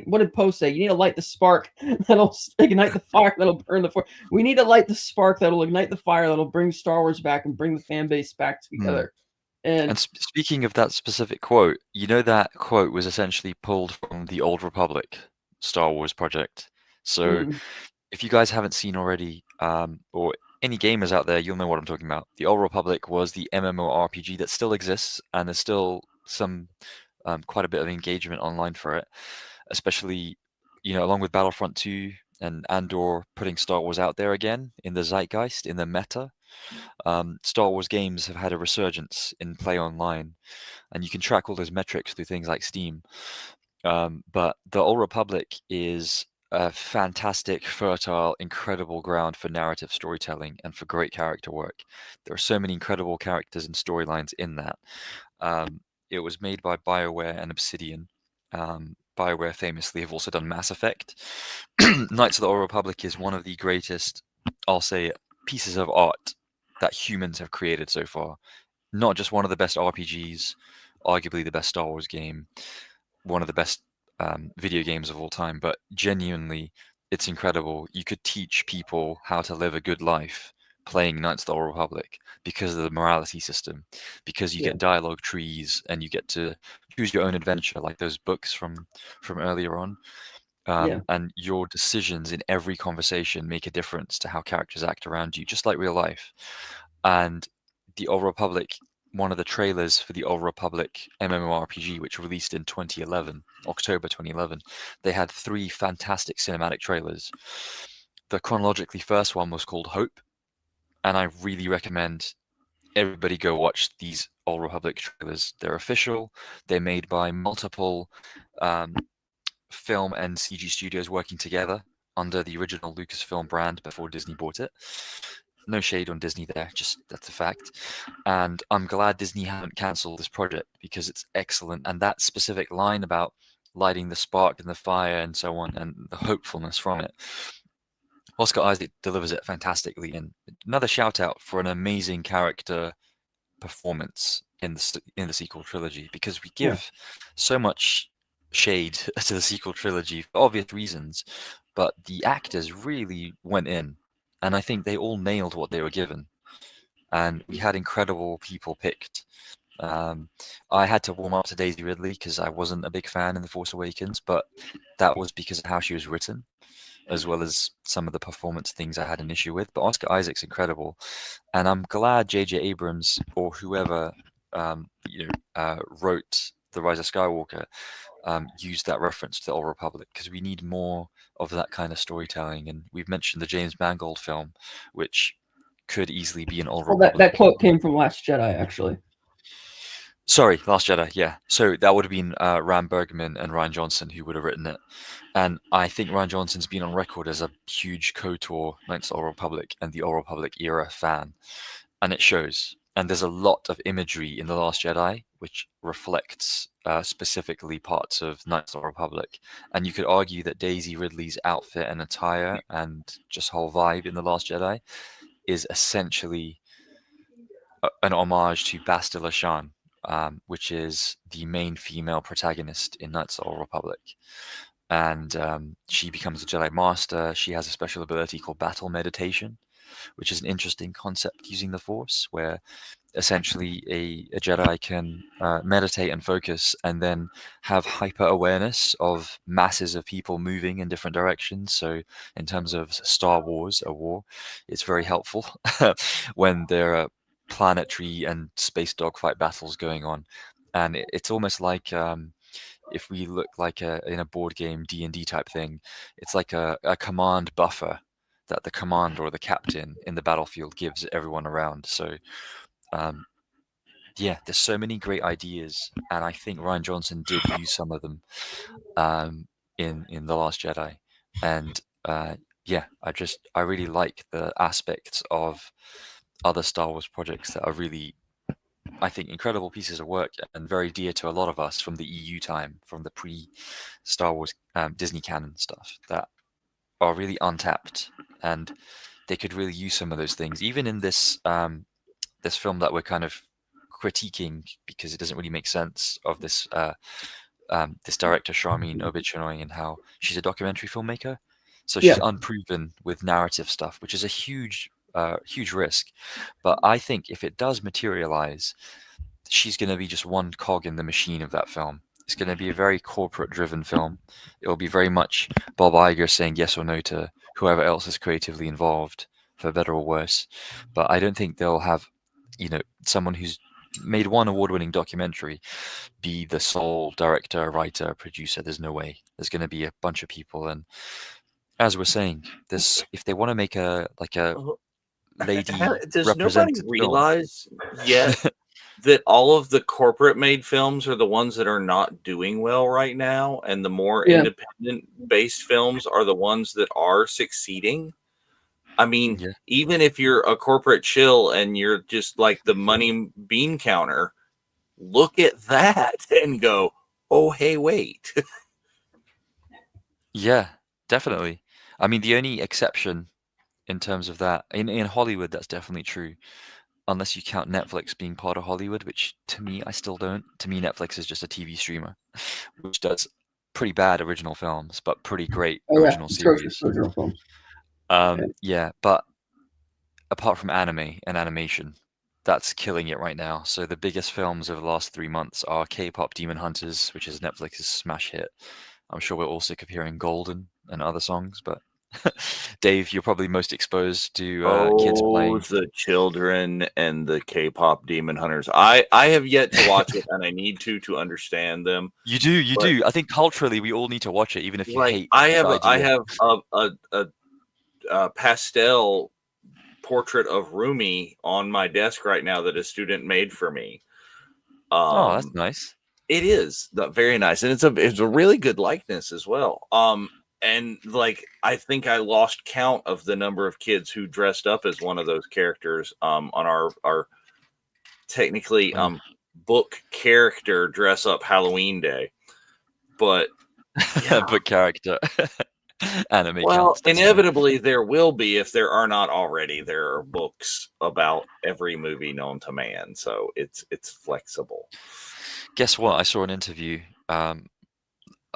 what did Poe say? You need to light the spark that'll ignite the fire that'll burn the fire. We need to light the spark that'll ignite the fire that'll bring Star Wars back and bring the fan base back together. And speaking of that specific quote, you know that quote was essentially pulled from the Old Republic Star Wars project. So if you guys haven't seen already, or any gamers out there, you'll know what I'm talking about. The Old Republic was the MMORPG that still exists, and there's still some quite a bit of engagement online for it, especially along with Battlefront 2 and Andor putting Star Wars out there again in the zeitgeist, in the meta. Star Wars games have had a resurgence in play online, and you can track all those metrics through things like Steam. But the Old Republic is a fantastic, fertile, incredible ground for narrative storytelling and for great character work. There are so many incredible characters and storylines in that. It was made by BioWare and Obsidian. BioWare famously have also done Mass Effect. Knights of the Old Republic is one of the greatest, I'll say, pieces of art that humans have created so far. Not just one of the best RPGs, arguably the best Star Wars game, one of the best video games of all time, but genuinely, it's incredible. You could teach people how to live a good life playing Knights of the Old Republic because of the morality system, because you get dialogue trees and you get to choose your own adventure, like those books from earlier on. And your decisions in every conversation make a difference to how characters act around you, just like real life. And the Old Republic, one of the trailers for the Old Republic MMORPG, which released in 2011, October 2011, they had 3 fantastic cinematic trailers. The chronologically first one was called Hope, and I really recommend everybody go watch these Old Republic trailers. They're official. They're made by multiple film and CG studios working together under the original Lucasfilm brand before Disney bought it. No shade on Disney there, just that's a fact. And I'm glad Disney haven't cancelled this project because it's excellent. And that specific line about lighting the spark and the fire and so on, and the hopefulness from it, Oscar Isaac delivers it fantastically. And another shout out for an amazing character performance in the sequel trilogy, because we give so much shade to the sequel trilogy for obvious reasons, but the actors really went in, and I think they all nailed what they were given, and we had incredible people picked. I had to warm up to Daisy Ridley because I wasn't a big fan in The Force Awakens, but that was because of how she was written, as well as some of the performance things I had an issue with. But Oscar Isaac's incredible, and I'm glad J.J. Abrams or whoever wrote The Rise of Skywalker used that reference to the Old Republic, because we need more of that kind of storytelling. And we've mentioned the James Mangold film, which could easily be an Old Republic. That quote came from Last Jedi, actually. Sorry, Last Jedi, yeah. So that would have been Ram Bergman and Ryan Johnson who would have written it. And I think Ryan Johnson's been on record as a huge KOTOR, Knights of the Old Republic and the Old Republic era fan. And it shows. And there's a lot of imagery in The Last Jedi which reflects specifically parts of Knights of the Republic. And you could argue that Daisy Ridley's outfit and attire and just whole vibe in The Last Jedi is essentially an homage to Bastila Shan, which is the main female protagonist in Knights of the Old Republic. And she becomes a Jedi Master. She has a special ability called Battle Meditation, which is an interesting concept using the Force, where essentially a Jedi can meditate and focus and then have hyper awareness of masses of people moving in different directions. So in terms of Star Wars, a war, it's very helpful when there are planetary and space dogfight battles going on. And it's almost like if we look like in a board game D&D type thing, it's like a command buffer that the commander or the captain in the battlefield gives everyone around. So yeah, there's so many great ideas, and I think Ryan Johnson did use some of them in The Last Jedi. And yeah, I really like the aspects of other Star Wars projects that are really, I think, incredible pieces of work and very dear to a lot of us from the EU time, from the pre-Star Wars Disney canon stuff, that are really untapped, and they could really use some of those things, even in this this film that we're kind of critiquing because it doesn't really make sense, of this this director Charmin Obichinoy, and how she's a documentary filmmaker, so she's unproven with narrative stuff, which is a huge risk. But I think if it does materialize, she's going to be just one cog in the machine of that film. It's going to be a very corporate-driven film. It will be very much Bob Iger saying yes or no to whoever else is creatively involved, for better or worse. But I don't think they'll have, someone who's made one award-winning documentary be the sole director, writer, producer. There's no way. There's going to be a bunch of people, and as we're saying, this if they want to make a lady Does nobody represented film. realize yet that all of the corporate made films are the ones that are not doing well right now, and the more independent based films are the ones that are succeeding? I mean, even if you're a corporate shill and you're just like the money bean counter, look at that and go, oh, hey, wait. Yeah, definitely. I mean, the only exception in terms of that, in Hollywood, that's definitely true. Unless you count Netflix being part of Hollywood, which to me, I still don't. To me, Netflix is just a TV streamer, which does pretty bad original films, but pretty great original series. Original films. Yeah, but apart from anime and animation, that's killing it right now. So the biggest films over the last 3 months are K-pop Demon Hunters, which is Netflix's smash hit. I'm sure we're all sick of hearing Golden and other songs, but Dave, you're probably most exposed to kids playing. The children and the K-pop Demon Hunters. I have yet to watch it, and I need to understand them. You do. I think culturally, we all need to watch it, even if you hate. I have a pastel portrait of Rumi on my desk right now that a student made for me. Oh, that's nice. It is very nice, and it's a really good likeness as well. And like, I think I lost count of the number of kids who dressed up as one of those characters on our technically book character dress up Halloween day. But yeah. Book character anime. Well, inevitably there will be, if there are not already. There are books about every movie known to man, so it's flexible. Guess what? I saw an interview.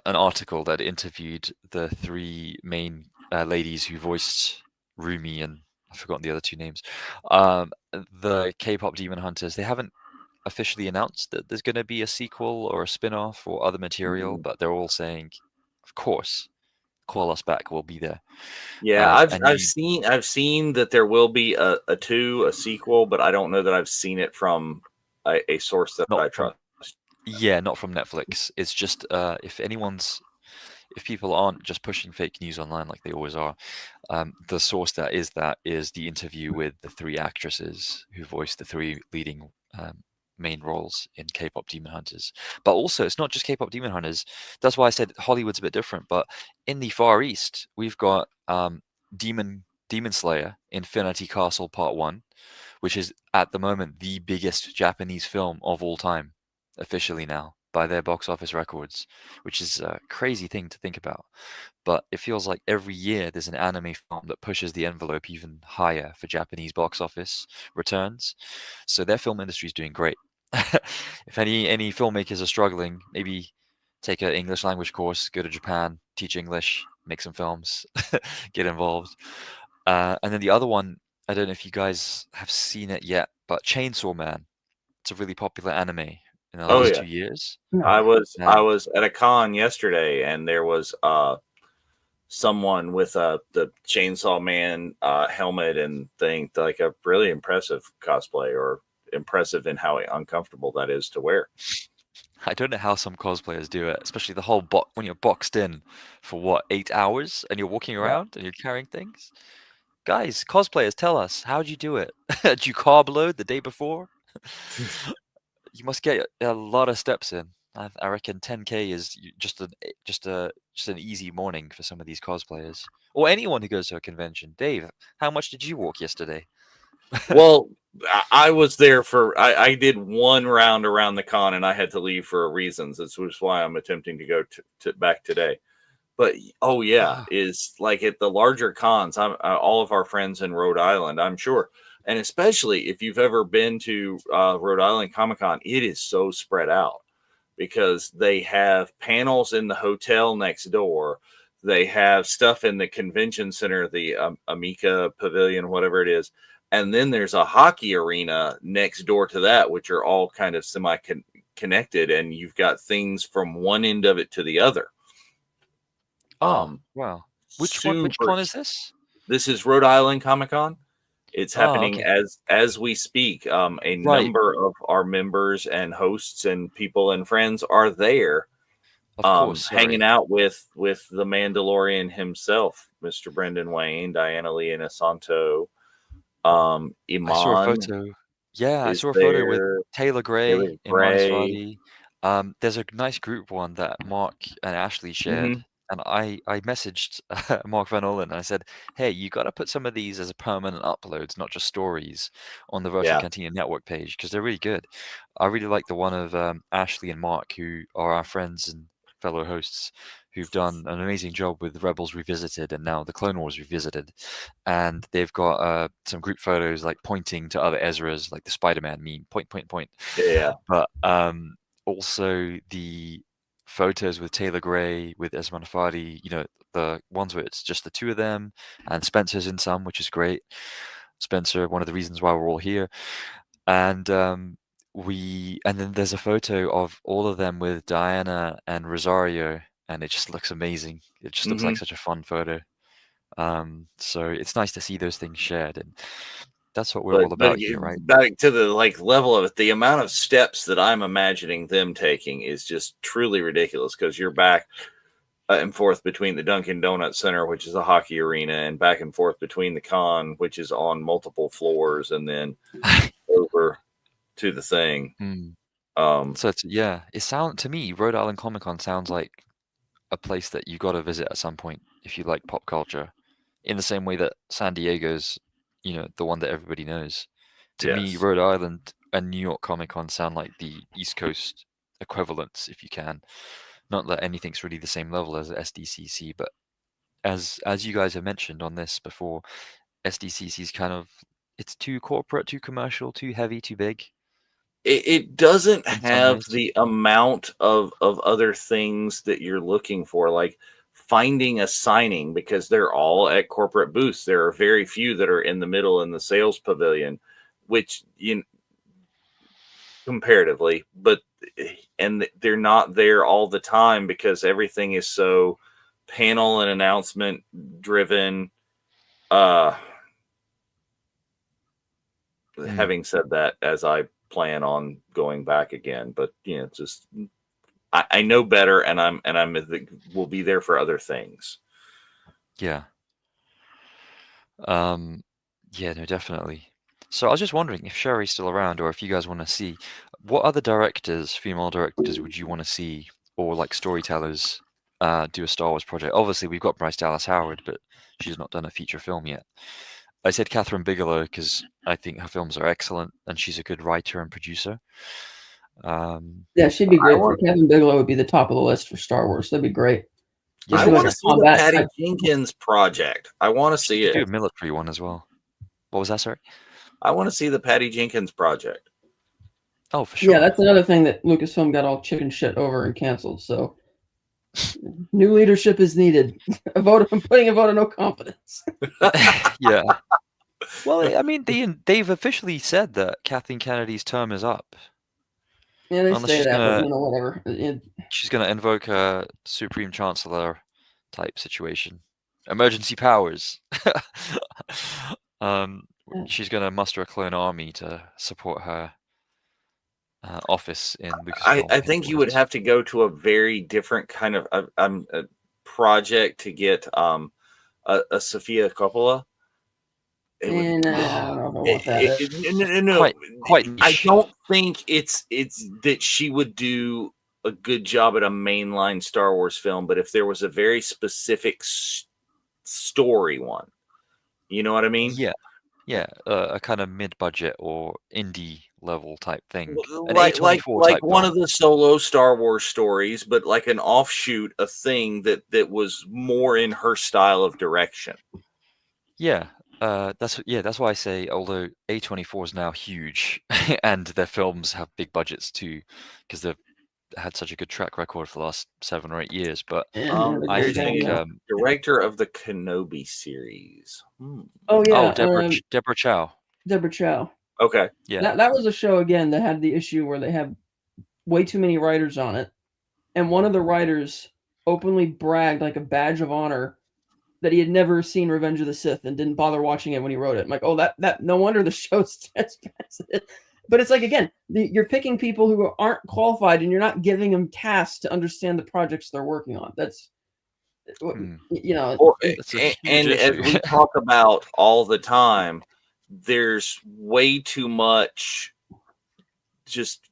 An article that interviewed the 3 main ladies who voiced Rumi and I've forgotten the other 2 names. The K-pop Demon Hunters. They haven't officially announced that there's going to be a sequel or a spin-off or other material, but they're all saying, of course, call us back. We'll be there. Yeah, I've seen that there will be a sequel, but I don't know that I've seen it from a source that I trust. Yeah, not from Netflix. It's just if people aren't just pushing fake news online like they always are, the source that is the interview with the 3 actresses who voiced the 3 leading main roles in K-pop Demon Hunters. But also, it's not just K-pop Demon Hunters. That's why I said Hollywood's a bit different. But in the Far East, we've got Demon Slayer: Infinity Castle Part 1, which is at the moment the biggest Japanese film of all time. Officially now by their box office records, which is a crazy thing to think about. But it feels like every year there's an anime film that pushes the envelope even higher for Japanese box office returns. So their film industry is doing great. If any filmmakers are struggling, maybe take an English language course, go to Japan, teach English, make some films, get involved. And then the other one, I don't know if you guys have seen it yet, but Chainsaw Man. It's a really popular anime in the last 2 years. I was at a con yesterday, and there was someone with the Chainsaw Man helmet and thing, like a really impressive cosplay, or impressive in how uncomfortable that is to wear. I don't know how some cosplayers do it, especially the whole when you're boxed in for 8 hours and you're walking around and you're carrying things. Guys, cosplayers, tell us, how'd you do it? Did you carb load the day before? You must get a lot of steps in. I reckon 10K is just an easy morning for some of these cosplayers, or anyone who goes to a convention. Dave, how much did you walk yesterday? Well, I was there I did one round around the con, and I had to leave for reasons. That's why I'm attempting to go back today. But is like at the larger cons. All of our friends in Rhode Island, I'm sure. And especially if you've ever been to Rhode Island Comic-Con, it is so spread out because they have panels in the hotel next door. They have stuff in the convention center, the Amica Pavilion, whatever it is. and then there's a hockey arena next door to that, which are all kind of connected, and you've got things from one end of it to the other. Oh, wow. Which con is this? This is Rhode Island Comic Con. It's happening okay. as we speak. A Right. number of our members and hosts and people and friends are there, Of course, hanging out with the Mandalorian himself, Mr. Brendan Wayne, Diana Lee Inosanto, I saw a Iman photo. Yeah, I is saw a photo with there, Taylor Taylor Gray, Iman Gray. Aswadi. There's a nice group one that Mark and Ashley shared, and I messaged Mark Van Olen and I said, "Hey, you got to put some of these as a permanent uploads, not just stories, on the Virtual Yeah. Cantina Network page because they're really good." I really like the one of Ashley and Mark, who are our friends and fellow hosts, who've done an amazing job with Rebels Revisited and now the Clone Wars Revisited. And they've got some group photos like pointing to other Ezras, like the Spider-Man meme, point, point, point. Yeah. But also the photos with Taylor Gray, with Esman Fadi, the ones where it's just the two of them, and Spencer's in some, which is great. Spencer, one of the reasons why we're all here. And then there's a photo of all of them with Diana and Rosario, and it just looks amazing. It just looks like such a fun photo. So it's nice to see those things shared, and that's what we're all about here, right? Back to the level of it, the amount of steps that I'm imagining them taking is just truly ridiculous, because you're back and forth between the Dunkin' Donut Center, which is a hockey arena, and back and forth between the con, which is on multiple floors, and then over to the thing. So it sounds to me, Rhode Island Comic Con sounds like a place that you got to visit at some point if you like pop culture, in the same way that San Diego's, the one that everybody knows. To me, Rhode Island and New York Comic Con sound like the East Coast equivalents, if you can. Not that anything's really the same level as SDCC, but as you guys have mentioned on this before, SDCC's it's too corporate, too commercial, too heavy, too big. It doesn't have the amount of other things that you're looking for, like finding a signing, because they're all at corporate booths. There are very few that are in the middle in the sales pavilion, which comparatively, and they're not there all the time because everything is so panel and announcement driven. Having said that, as I plan on going back again, but just I know better, and we'll be there for other things. Yeah. Yeah, no, definitely. So I was just wondering if Sherry's still around, or if you guys want to see what other female directors would you want to see, or like storytellers, do a Star Wars project. Obviously, we've got Bryce Dallas Howard, but she's not done a feature film yet. I said Catherine Bigelow because I think her films are excellent, and she's a good writer and producer. Yeah, she'd be great. Catherine Bigelow would be the top of the list for Star Wars. That'd be great. I want to see the Patty Jenkins project. I want to see it. Do a military one as well. What was that, sorry? I want to see the Patty Jenkins project. Oh, for sure. Yeah, that's another thing that Lucasfilm got all chicken shit over and canceled. So new leadership is needed. I'm putting a vote of no confidence. Yeah. Well, I mean, they've officially said that Kathleen Kennedy's term is up. Yeah, they say that, but whatever. She's going to invoke a Supreme Chancellor type situation. Emergency powers. She's going to muster a clone army to support her office in Lucasfilm. I think you would have to go to a very different kind of a project to get a Sofia Coppola. I don't know what that is. No, quite I don't think it's that she would do a good job at a mainline Star Wars film, but if there was a very specific story one, you know what I mean? Yeah, a kind of mid-budget or indie level type thing, like one of the solo Star Wars stories, but like an offshoot, a thing that was more in her style of direction. Yeah. That's why I say, although A24 is now huge and their films have big budgets too, because they've had such a good track record for the last 7 or 8 years. But I think director of the Kenobi series. Oh yeah, Deborah Chow. Deborah Chow. Okay. Yeah. That was a show again that had the issue where they had way too many writers on it, and one of the writers openly bragged like a badge of honor that he had never seen Revenge of the Sith and didn't bother watching it when he wrote it. I'm like, oh, that no wonder the show's trespassed. But it's like again, you're picking people who aren't qualified, and you're not giving them tasks to understand the projects they're working on. That's you know, Or, That's a huge and as issue. we talk about all the time, there's way too much just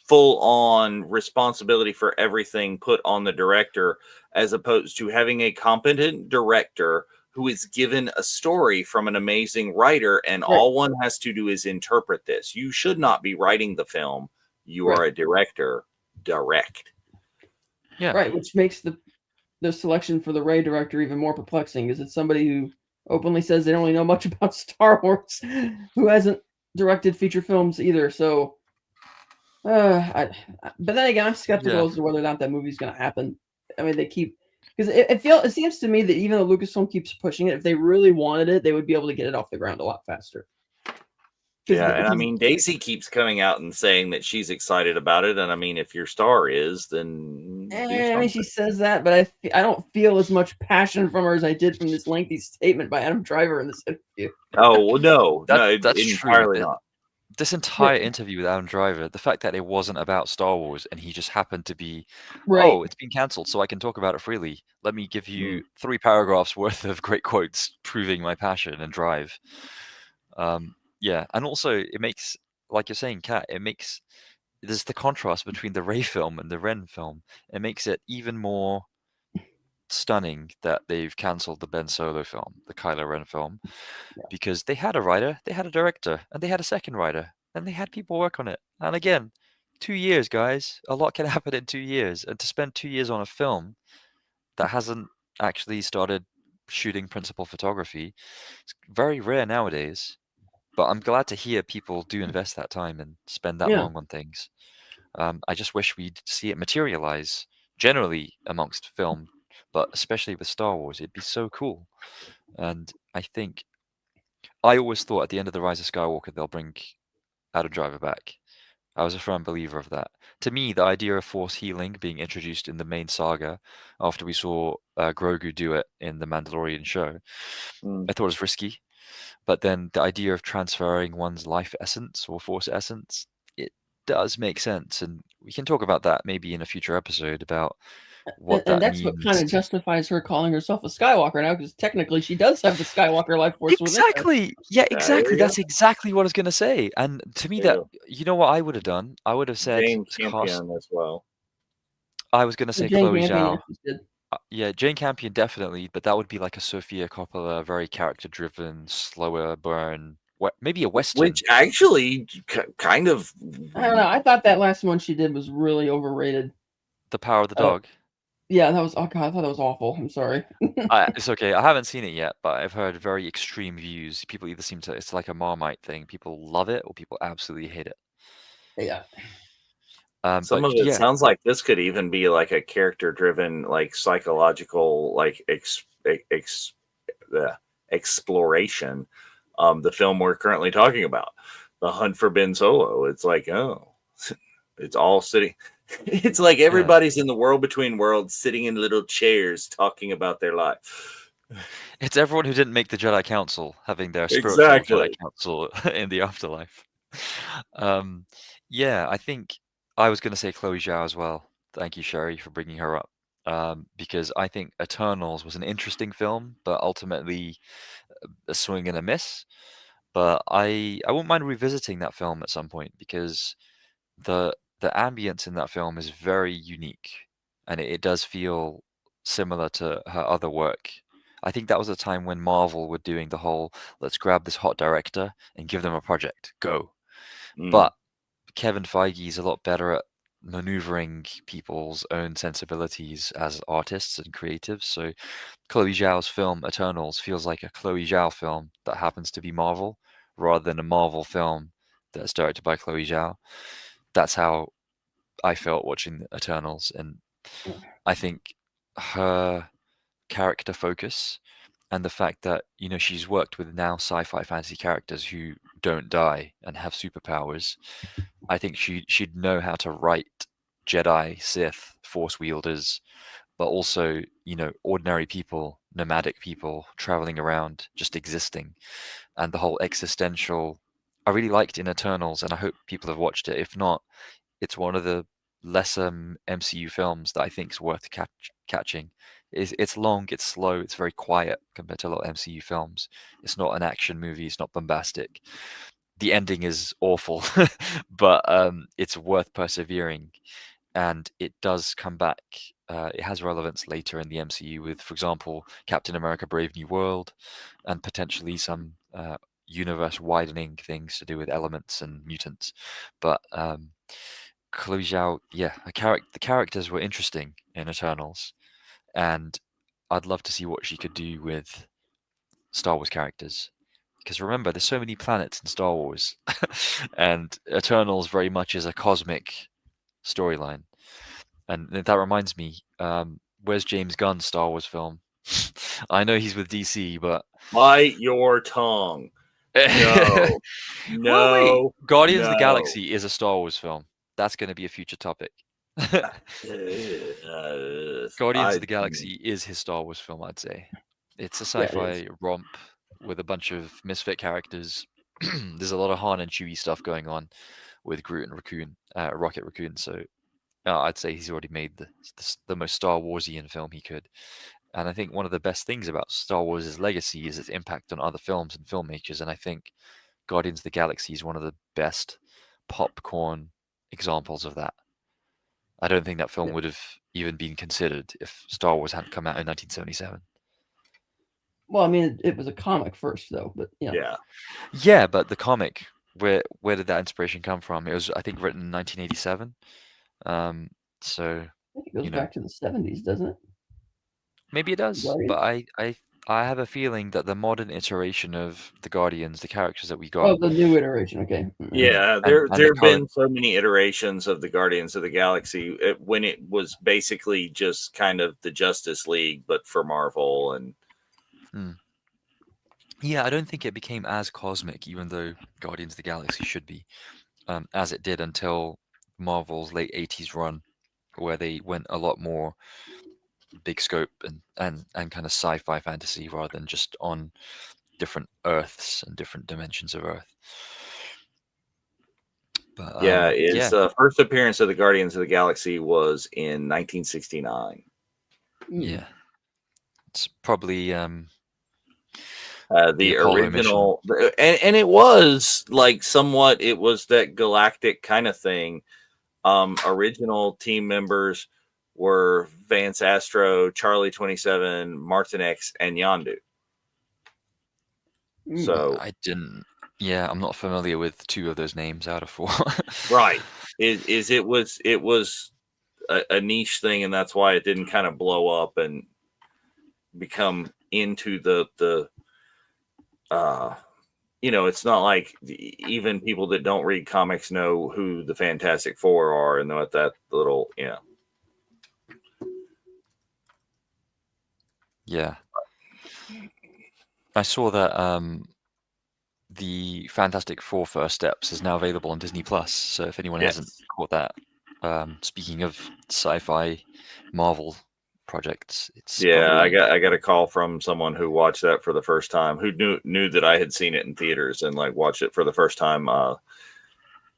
full on responsibility for everything put on the director, as opposed to having a competent director who is given a story from an amazing writer, and Right. all one has to do is interpret this. You should not be writing the film. You are a director. Direct. Yeah. Right, which makes the selection for the Ray director even more perplexing, because it's somebody who openly says they don't really know much about Star Wars, who hasn't directed feature films either. So, but then again, I'm skeptical as to whether or not that movie's going to happen. I mean, they keep because it seems to me that even though Lucasfilm keeps pushing it, if they really wanted it, they would be able to get it off the ground a lot faster. Yeah, and I mean, Daisy keeps coming out and saying that she's excited about it, and I mean, if your star is, then do I mean, something. she says that, but I don't feel as much passion from her as I did from this lengthy statement by Adam Driver in this interview. Oh well, no, That's entirely true. not. This entire interview with Adam Driver, the fact that it wasn't about Star Wars and he just happened to be, Right. oh, it's been cancelled, so I can talk about it freely. Let me give you 3 paragraphs worth of great quotes proving my passion and drive. Yeah, and also it makes, like you're saying, Kat, there's the contrast between the Rey film and the Ren film. It makes it even more stunning that they've cancelled the Ben Solo film, the Kylo Ren film, because they had a writer, they had a director, and they had a second writer, and they had people work on it. And again, 2 years, guys. A lot can happen in 2 years. And to spend 2 years on a film that hasn't actually started shooting principal photography, it's very rare nowadays. But I'm glad to hear people do invest that time and spend that long on things. I just wish we'd see it materialize generally amongst film, but especially with Star Wars. It'd be so cool. And I always thought at the end of The Rise of Skywalker, they'll bring Adam Driver back. I was a firm believer of that. To me, the idea of Force healing being introduced in the main saga after we saw Grogu do it in the Mandalorian show, I thought it was risky. But then the idea of transferring one's life essence or Force essence, it does make sense. And we can talk about that maybe in a future episode about what and that that's means. what kind of justifies her calling herself a Skywalker now, because technically she does have the Skywalker life force within her. Exactly. Yeah, exactly. That's exactly what I was going to say. And to me, you know what I would have done? I would have said Jane Campion as well. I was going to say Jane Chloe Campion, Zhao. Yeah, Jane Campion definitely, but that would be like a Sofia Coppola, very character-driven, slower burn, maybe a Western. Which actually kind of... I don't know. I thought that last one she did was really overrated. The Power of the Dog. Yeah, that was. Oh god, I thought that was awful. I'm sorry. It's okay. I haven't seen it yet, but I've heard very extreme views. People either seem to, it's like a Marmite thing. People love it or people absolutely hate it. Yeah. Some of it sounds like this could even be like a character-driven, like psychological, like exploration. The film we're currently talking about, The Hunt for Ben Solo. It's like, oh, it's all sitting. It's like everybody's in the world between worlds, sitting in little chairs, talking about their life. It's everyone who didn't make the Jedi Council having their spiritual Jedi Council in the afterlife. Yeah, I think I was going to say Chloe Zhao as well. Thank you, Sherry, for bringing her up. Because I think Eternals was an interesting film, but ultimately a swing and a miss. But I wouldn't mind revisiting that film at some point, because the ambience in that film is very unique, and it does feel similar to her other work. I think that was a time when Marvel were doing the whole, let's grab this hot director and give them a project, go. But Kevin Feige is a lot better at maneuvering people's own sensibilities as artists and creatives. So Chloe Zhao's film Eternals feels like a Chloe Zhao film that happens to be Marvel, rather than a Marvel film that's directed by Chloe Zhao. That's how I felt watching Eternals, and I think her character focus and the fact that she's worked with now sci-fi fantasy characters who don't die and have superpowers, I think she'd know how to write Jedi, Sith, Force wielders, but also, ordinary people, nomadic people traveling around, just existing, and the whole existential. I really liked in Eternals, and I hope people have watched it. If not, it's one of the lesser MCU films that I think is worth catching. It's long, it's slow, it's very quiet compared to a lot of MCU films. It's not an action movie, it's not bombastic. The ending is awful, but it's worth persevering, and it does come back. It has relevance later in the MCU with, for example, Captain America: Brave New World, and potentially some universe-widening things to do with elements and mutants. But Chloe Zhao, yeah, the characters were interesting in Eternals, and I'd love to see what she could do with Star Wars characters. Because remember, there's so many planets in Star Wars, and Eternals very much is a cosmic storyline. And that reminds me, where's James Gunn's Star Wars film? I know he's with DC, but Bite your tongue. No, well, wait, no, Guardians of the no. Galaxy is a Star Wars film. That's going to be a future topic. Guardians of the Galaxy is his Star Wars film, I'd say. It's a Yeah, it sci-fi romp with a bunch of misfit characters. There's a lot of Han and Chewie stuff going on with Groot and Rocket Raccoon. So I'd say he's already made the most Star Warsian film he could. And I think one of the best things about Star Wars' legacy is its impact on other films and filmmakers. And I think Guardians of the Galaxy is one of the best popcorn examples of that. I don't think that film Yeah. would have even been considered if Star Wars hadn't come out in 1977. Well, I mean, it was a comic first, though, but Yeah. Yeah, but the comic, where did that inspiration come from? It was, I think, written in 1987. So I think it goes you know, back to the 70s, doesn't it? maybe it does, but Guardians? I have a feeling that the modern iteration of the Guardians, the characters that we got, Oh, the new iteration. Okay. Yeah, and there the have current, been so many iterations of the Guardians of the Galaxy when it was basically just kind of the Justice League, but for Marvel. And yeah, I don't think it became as cosmic, even though Guardians of the Galaxy should be, as it did until Marvel's late 80s run, where they went a lot more big scope and kind of sci-fi fantasy rather than just on different Earths and different dimensions of Earth. But yeah, his first appearance of the Guardians of the Galaxy was in 1969. Yeah, it's probably the Apollo original, and it was like somewhat. It was that galactic kind of thing. Original team members were Vance Astro, Charlie 27, Martin X, and Yondu. So I didn't. Yeah, I'm not familiar with 2 of those names out of 4. right, it was a niche thing, and that's why it didn't kind of blow up and become into the it's not like even people that don't read comics know who the Fantastic Four are and what that little Yeah, I saw that the Fantastic Four First Steps is now available on Disney Plus. So if anyone hasn't caught that, speaking of sci-fi Marvel projects, it's probably... I got a call from someone who watched that for the first time, who knew that I had seen it in theaters and like watched it for the first time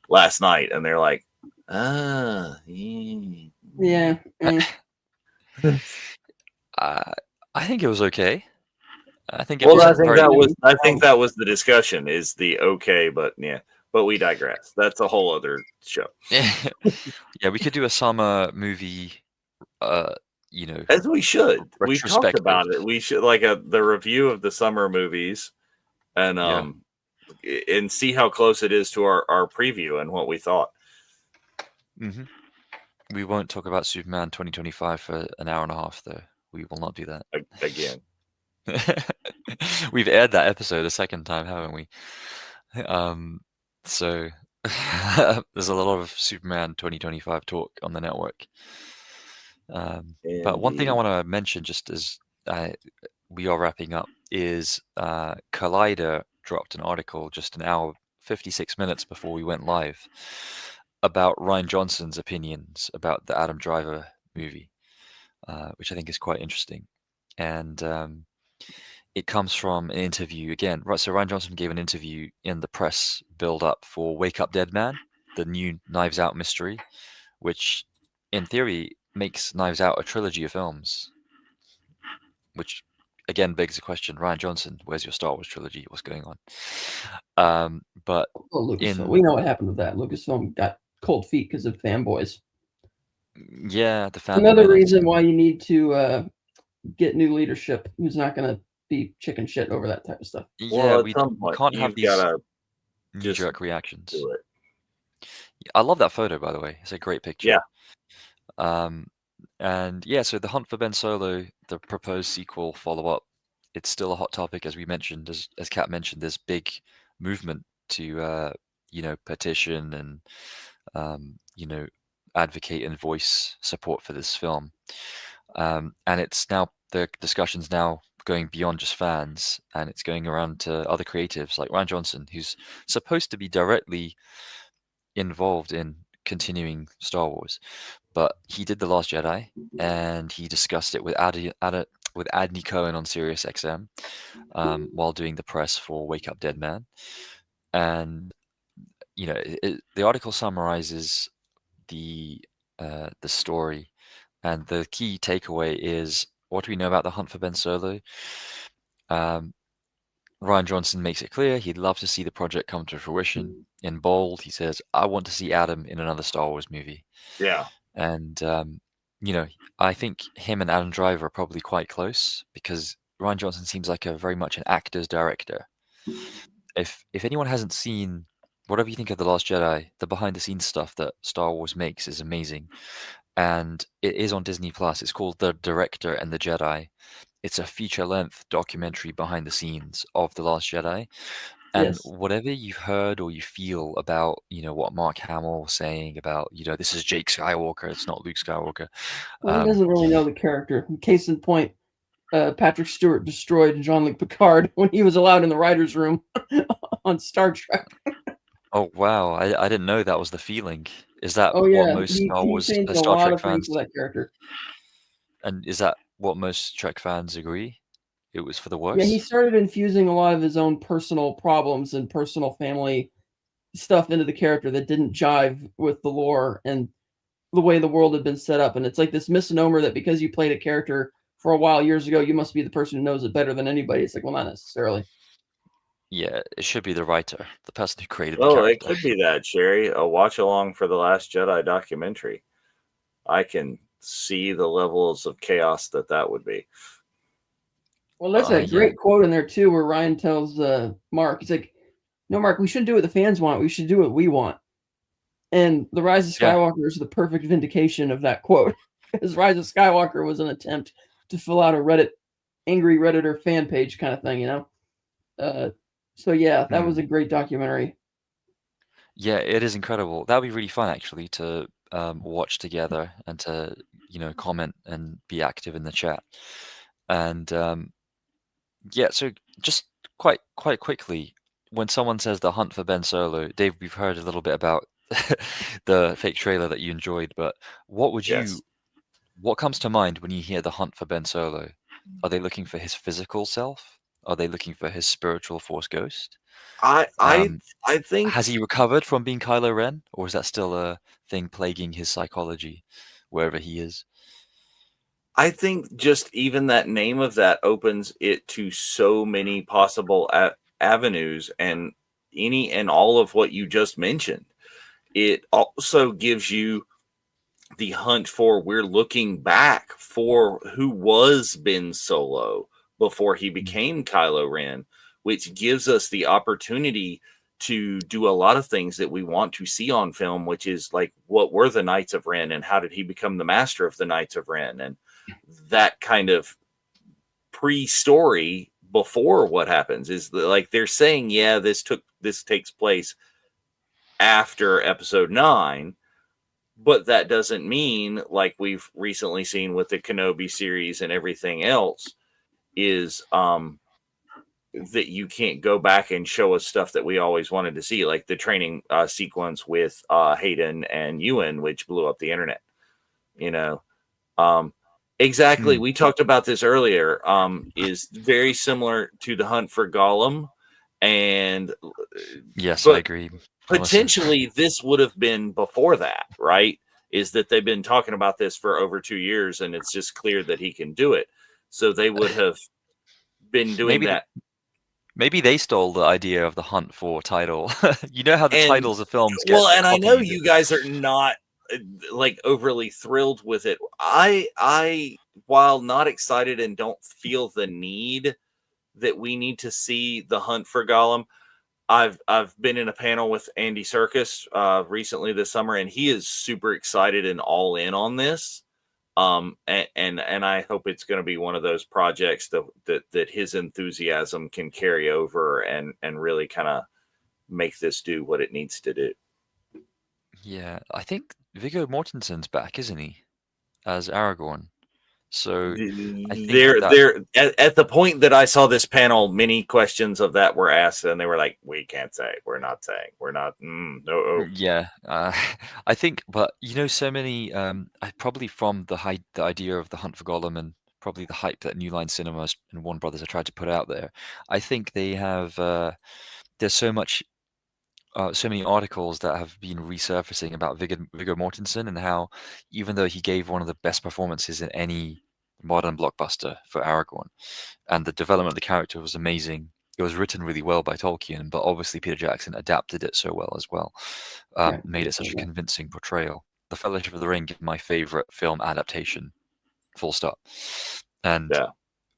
last night, and they're like, Yeah. I think it was okay. I think well, I think that was the discussion, is the okay, but we digress. That's a whole other show. Yeah, we could do a summer movie, as we should. We've talked about it. We should like the review of the summer movies, and and see how close it is to our preview and what we thought. Mm-hmm. We won't talk about Superman 2025 for an hour and a half, though. We will not do that again. We've aired that episode a second time, haven't we? So there's a lot of Superman 2025 talk on the network. But one thing I want to mention, just as we are wrapping up, is Collider dropped an article just an hour 56 minutes before we went live about Ryan Johnson's opinions about the Adam Driver movie, which I think is quite interesting. And it comes from an interview again. Right, so Ryan Johnson gave an interview in the press build-up for Wake Up Dead Man, the new Knives Out mystery, which in theory makes Knives Out a trilogy of films, which again begs the question: Ryan Johnson, where's your Star Wars trilogy? What's going on? But Well, Lucasfilm, we know what happened with that. Lucasfilm got cold feet because of fanboys. Yeah, the fan Another menace. reason why you need to get new leadership who's not going to be chicken shit over that type of stuff. Yeah, Well, at we some point, can't have you've these got to knee-jerk reactions. do it. I love that photo, by the way. It's a great picture. Yeah. And yeah, so The Hunt for Ben Solo, the proposed sequel follow-up, it's still a hot topic, as we mentioned, as Kat mentioned. There's big movement to petition and advocate and voice support for this film. And it's now, the discussion's now going beyond just fans, and it's going around to other creatives like Ryan Johnson, who's supposed to be directly involved in continuing Star Wars, but he did The Last Jedi, and he discussed it with Adney Cohen on Sirius XM while doing the press for Wake Up Dead Man. And the article summarizes the story, and the key takeaway is, what do we know about The Hunt for Ben Solo? Ryan Johnson makes it clear he'd love to see the project come to fruition. In bold, he says, "I want to see Adam in another Star Wars movie." Yeah. And I think him and Adam Driver are probably quite close, because Ryan Johnson seems like a very much an actor's director. If anyone hasn't seen, whatever you think of The Last Jedi, the behind the scenes stuff that Star Wars makes is amazing. And it is on Disney Plus. It's called The Director and the Jedi. It's a feature-length documentary behind the scenes of The Last Jedi. And Yes. whatever you've heard or you feel about, what Mark Hamill was saying about, this is Jake Skywalker, it's not Luke Skywalker. Well, he doesn't really know the character. Case in point, Patrick Stewart destroyed Jean-Luc Picard when he was allowed in the writer's room on Star Trek. Oh, wow. I didn't know that was the feeling. Is that Oh what yeah, most he changed a Star lot Trek of things fans, for that character. and is that what most Trek fans agree? It was for the Yeah, he worse? started infusing a lot of his own personal problems and personal family stuff into the character that didn't jive with the lore and the way the world had been set up. And it's like this misnomer that because you played a character for a while years ago, you must be the person who knows it better than anybody. It's like, well, not necessarily. Yeah, it should be the writer, the person who created the Well, it character. could be that, Sherry. A watch along for the Last Jedi documentary. I can see the levels of chaos that would be. Well, there's a great quote in there too, where Ryan tells Mark, he's like, "No, Mark, we shouldn't do what the fans want. We should do what we want." And The Rise of Skywalker is the perfect vindication of that quote, because Rise of Skywalker was an attempt to fill out a angry Redditor fan page kind of thing, So yeah, that was a great documentary. Yeah, it is incredible. That would be really fun, actually, to watch together and to, comment and be active in the chat. And yeah, so just quite quickly, when someone says The Hunt for Ben Solo, Dave, we've heard a little bit about the fake trailer that you enjoyed, but what comes to mind when you hear The Hunt for Ben Solo? Are they looking for his physical self? Are they looking for his spiritual Force ghost? I think, Has he recovered from being Kylo Ren, or is that still a thing plaguing his psychology wherever he is? I think just even that name of that opens it to so many possible avenues, and any and all of what you just mentioned. It also gives you the hunt for, we're looking back for who was Ben Solo before he became Kylo Ren, which gives us the opportunity to do a lot of things that we want to see on film, which is like, what were the Knights of Ren and how did he become the master of the Knights of Ren? And that kind of pre-story before what happens is like, they're saying, yeah, this takes place after episode 9, but that doesn't mean, like we've recently seen with the Kenobi series and everything else, is that you can't go back and show us stuff that we always wanted to see, like the training sequence with Hayden and Ewan, which blew up the internet. You know, exactly. We talked about this earlier. Is very similar to the hunt for Gollum, and yes, I agree. Potentially, this would have been before that, right? Is that they've been talking about this for over 2 years, and it's just clear that he can do it. So they would have been doing that. Maybe they stole the idea of the hunt for title. You know how the titles of films get well, and I know copied. you guys are not like overly thrilled with it. I while not excited and don't feel the need that we need to see the hunt for Gollum, I've been in a panel with Andy Serkis recently this summer, and he is super excited and all in on this. And I hope it's going to be one of those projects that his enthusiasm can carry over and really kind of make this do what it needs to do. Yeah, I think Viggo Mortensen's back, isn't he, as Aragorn? So I think they're at the point that I saw this panel, many questions of that were asked, and they were like, "We can't say. We're not saying. We're not. No." Yeah, I think, but so many. Probably from the idea of the hunt for Gollum, and probably the hype that New Line Cinemas and Warner Brothers have tried to put out there. I think they have. There's so many articles that have been resurfacing about Viggo Mortensen and how, even though he gave one of the best performances in any modern blockbuster for Aragorn, and the development of the character was amazing. It was written really well by Tolkien, but obviously Peter Jackson adapted it so well as well, made it such a convincing portrayal. The Fellowship of the Ring is my favorite film adaptation, full stop. And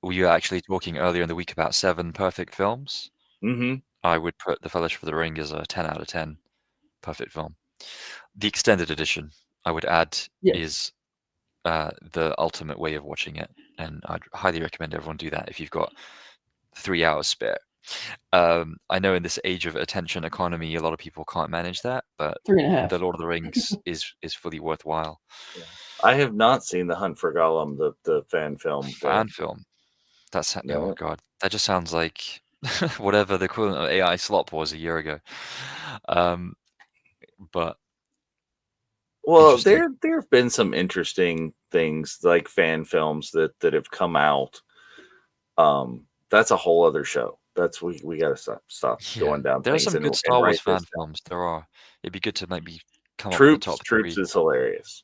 we were actually talking earlier in the week about 7 perfect films. Mm-hmm. I would put The Fellowship of the Ring as a 10 out of 10 perfect film. The extended edition, I would add, is the ultimate way of watching it, and I'd highly recommend everyone do that if you've got 3 hours spare. I know in this age of attention economy, a lot of people can't manage that, but 3.5. The Lord of the Rings is fully worthwhile. Yeah. I have not seen The Hunt for Gollum, the fan film. Film. That's oh god, that just sounds like whatever the equivalent of AI slop was a year ago. But well, there have been some interesting things like fan films that have come out. That's a whole other show. That's we got to stop going down. There are some good Star Wars fan films. There are. It'd be good to maybe come up with the top 3. Troops is hilarious.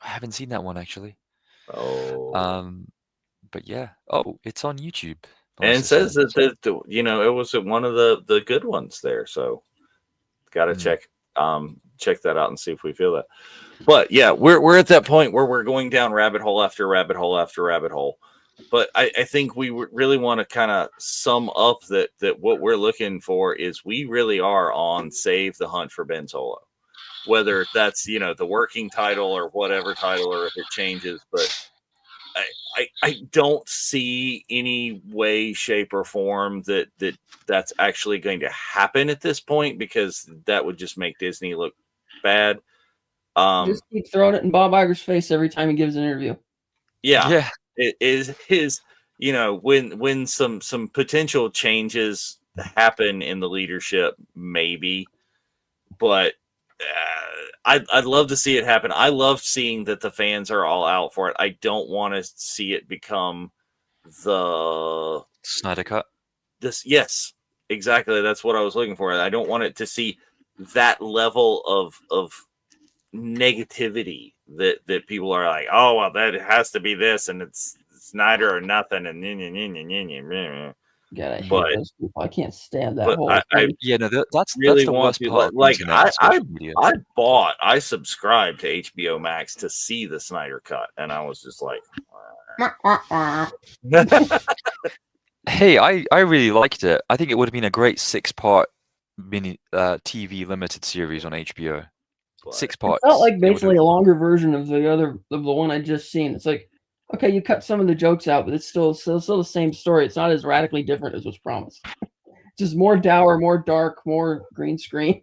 I haven't seen that one actually. Oh. But yeah. Oh, it's on YouTube. And it says that it was one of the good ones there. So got to check that out and see if we feel that. But yeah, we're at that point where we're going down rabbit hole after rabbit hole after rabbit hole. But I think we really want to kind of sum up that what we're looking for is we really are on Save the Hunt for Ben Solo. Whether that's, the working title or whatever title, or if it changes. But I don't see any way, shape, or form that's actually going to happen at this point, because that would just make Disney look bad. Just keep throwing it in Bob Iger's face every time he gives an interview. Yeah. It is his, when some potential changes happen in the leadership, maybe, but I'd love to see it happen. I love seeing that the fans are all out for it. I don't want to see it become the Snyder Cut. Yes, exactly. That's what I was looking for. I don't want it to see that level of negativity that people are like, oh well, that has to be this, and it's Snyder or nothing, and God, I hate those people. I can't stand that whole thing. That's the worst part. Like I subscribed to HBO Max to see the Snyder Cut, and I was just like, hey, I really liked it. I think it would have been a great 6-part mini TV limited series on HBO. 6 parts. It felt like basically a longer version of the one I just seen. It's like, okay, you cut some of the jokes out, but it's still the same story. It's not as radically different as was promised. Just more dour, more dark, more green screen.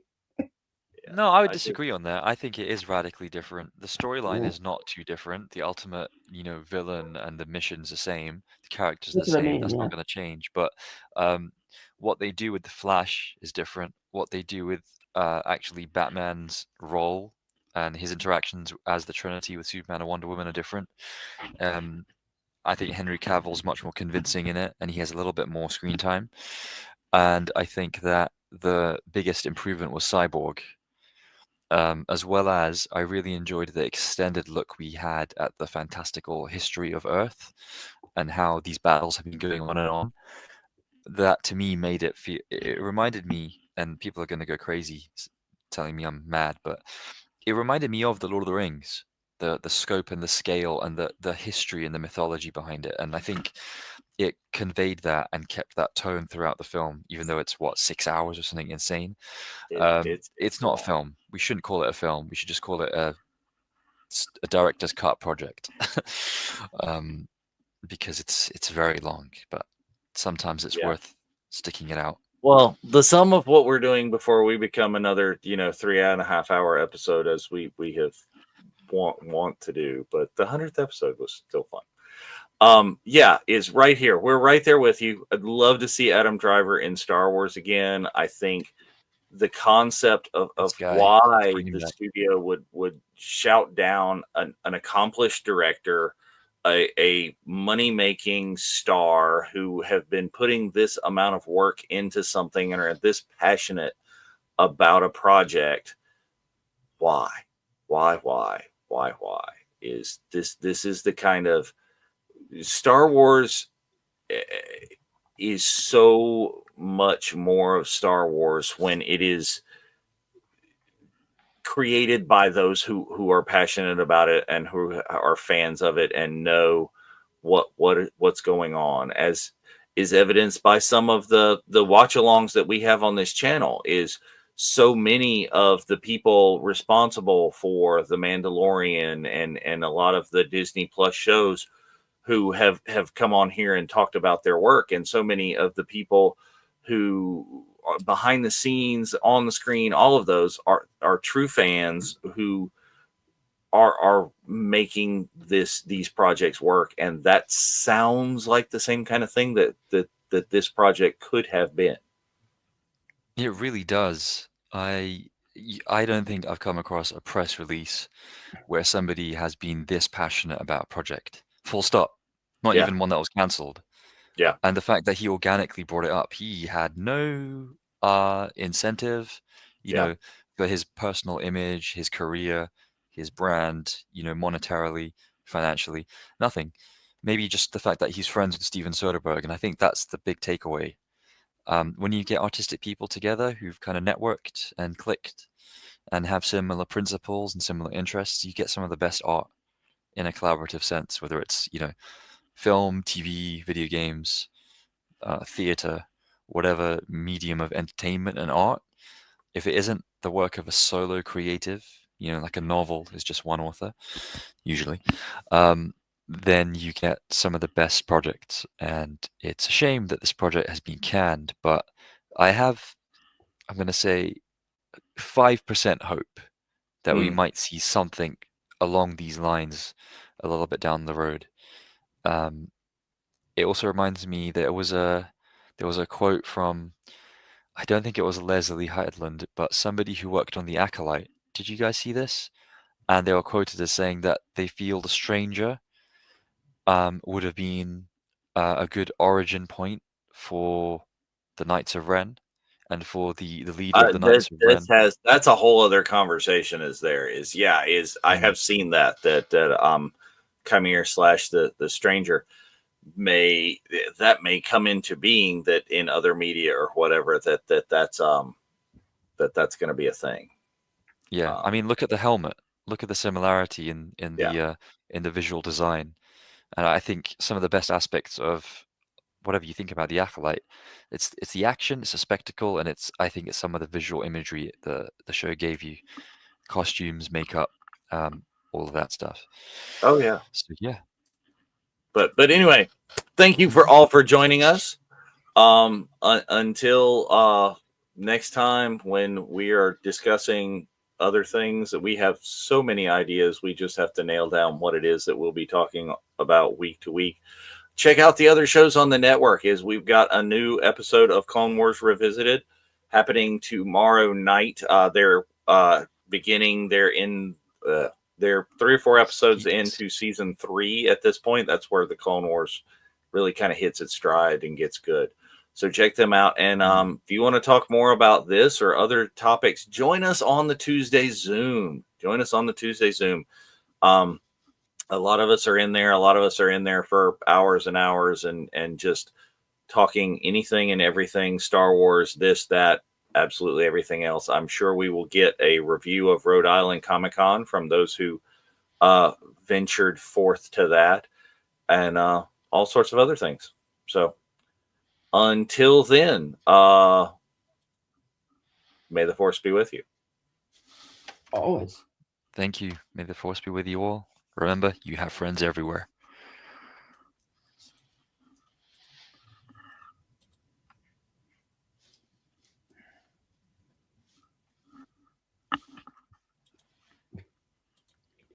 No, I would I do. disagree on that. I think it is radically different. The storyline Mm. is not too different. The ultimate, villain and the mission's the same. The character's the That's what I same. mean. That's Yeah. not going to change. But um, what they do with the Flash is different. What they do with actually Batman's role and his interactions as the Trinity with Superman and Wonder Woman are different. I think Henry Cavill's much more convincing in it, and he has a little bit more screen time. And I think that the biggest improvement was Cyborg. As well as I really enjoyed the extended look we had at the fantastical history of Earth and how these battles have been going on and on. That to me made it feel. It reminded me, and people are going to go crazy telling me I'm mad, but it reminded me of the Lord of the Rings, the scope and the scale and the history and the mythology behind it. And I think it conveyed that and kept that tone throughout the film, even though it's 6 hours or something insane. It's not a long. film. We shouldn't call it a film. We should just call it a director's cut project, because it's very long. But sometimes it's Yeah. worth sticking it out. Well, the sum of what we're doing before we become another, 3.5 hour episode, as we have want to do, but the 100th episode was still fun. Is right here. We're right there with you. I'd love to see Adam Driver in Star Wars again. I think the concept of guy, why bring him the back. studio would shout down an accomplished director, a money-making star who have been putting this amount of work into something and are this passionate about a project. Why is this is the kind of Star Wars is so much more of Star Wars when it is created by those who are passionate about it and who are fans of it and know what's going on, as is evidenced by some of the watch alongs that we have on this channel. Is so many of the people responsible for The Mandalorian and a lot of the Disney Plus shows who have come on here and talked about their work, and so many of the people who are behind the scenes, on the screen, all of those are true fans who are making these projects work, and that sounds like the same kind of thing that this project could have been. It really does. I don't think I've come across a press release where somebody has been this passionate about a project. Full stop. Not Yeah. even one that was cancelled. Yeah. And the fact that he organically brought it up, he had no incentive, Yeah. for his personal image, his career, his brand, monetarily, financially, nothing. Maybe just the fact that he's friends with Steven Soderbergh, and I think that's the big takeaway. When you get artistic people together who've kind of networked and clicked and have similar principles and similar interests, you get some of the best art in a collaborative sense, whether it's, film, TV, video games, theater, whatever medium of entertainment and art. If it isn't the work of a solo creative, like a novel is just one author, usually, then you get some of the best projects. And it's a shame that this project has been canned, but I'm going to say 5% hope that we might see something along these lines a little bit down the road. It also reminds me there was a quote from, I don't think it was Leslie Headland, but somebody who worked on The Acolyte. Did you guys see this? And they were quoted as saying that they feel The Stranger would have been a good origin point for the Knights of Ren and for the leader of the Knights of Ren. That's a whole other conversation. I have seen that Chimere / the Stranger may come into being, that in other media or whatever, that's going to be a thing. Yeah, I mean, look at the helmet. Look at the similarity in the visual design, and I think some of the best aspects of whatever you think about the Acolyte, it's the action, it's a spectacle, and I think it's some of the visual imagery the show gave you, costumes, makeup, all of that stuff. Oh yeah. So yeah. But anyway, thank you for joining us. Until next time, when we are discussing other things. That we have so many ideas. We just have to nail down what it is that we'll be talking about week to week. Check out the other shows on the network. Is we've got a new episode of Clone Wars Revisited happening tomorrow night. They're beginning. They're 3 or 4 episodes into season 3 at this point. That's where the Clone Wars really kind of hits its stride and gets good. So check them out. And if you want to talk more about this or other topics, join us on the Tuesday Zoom. A lot of us are in there. A lot of us are in there for hours and hours and just talking anything and everything, Star Wars, this, that, absolutely everything else. I'm sure we will get a review of Rhode Island Comic Con from those who ventured forth to that, and all sorts of other things. So until then, may the Force be with you. Always. Thank you. May the Force be with you all. Remember, you have friends everywhere.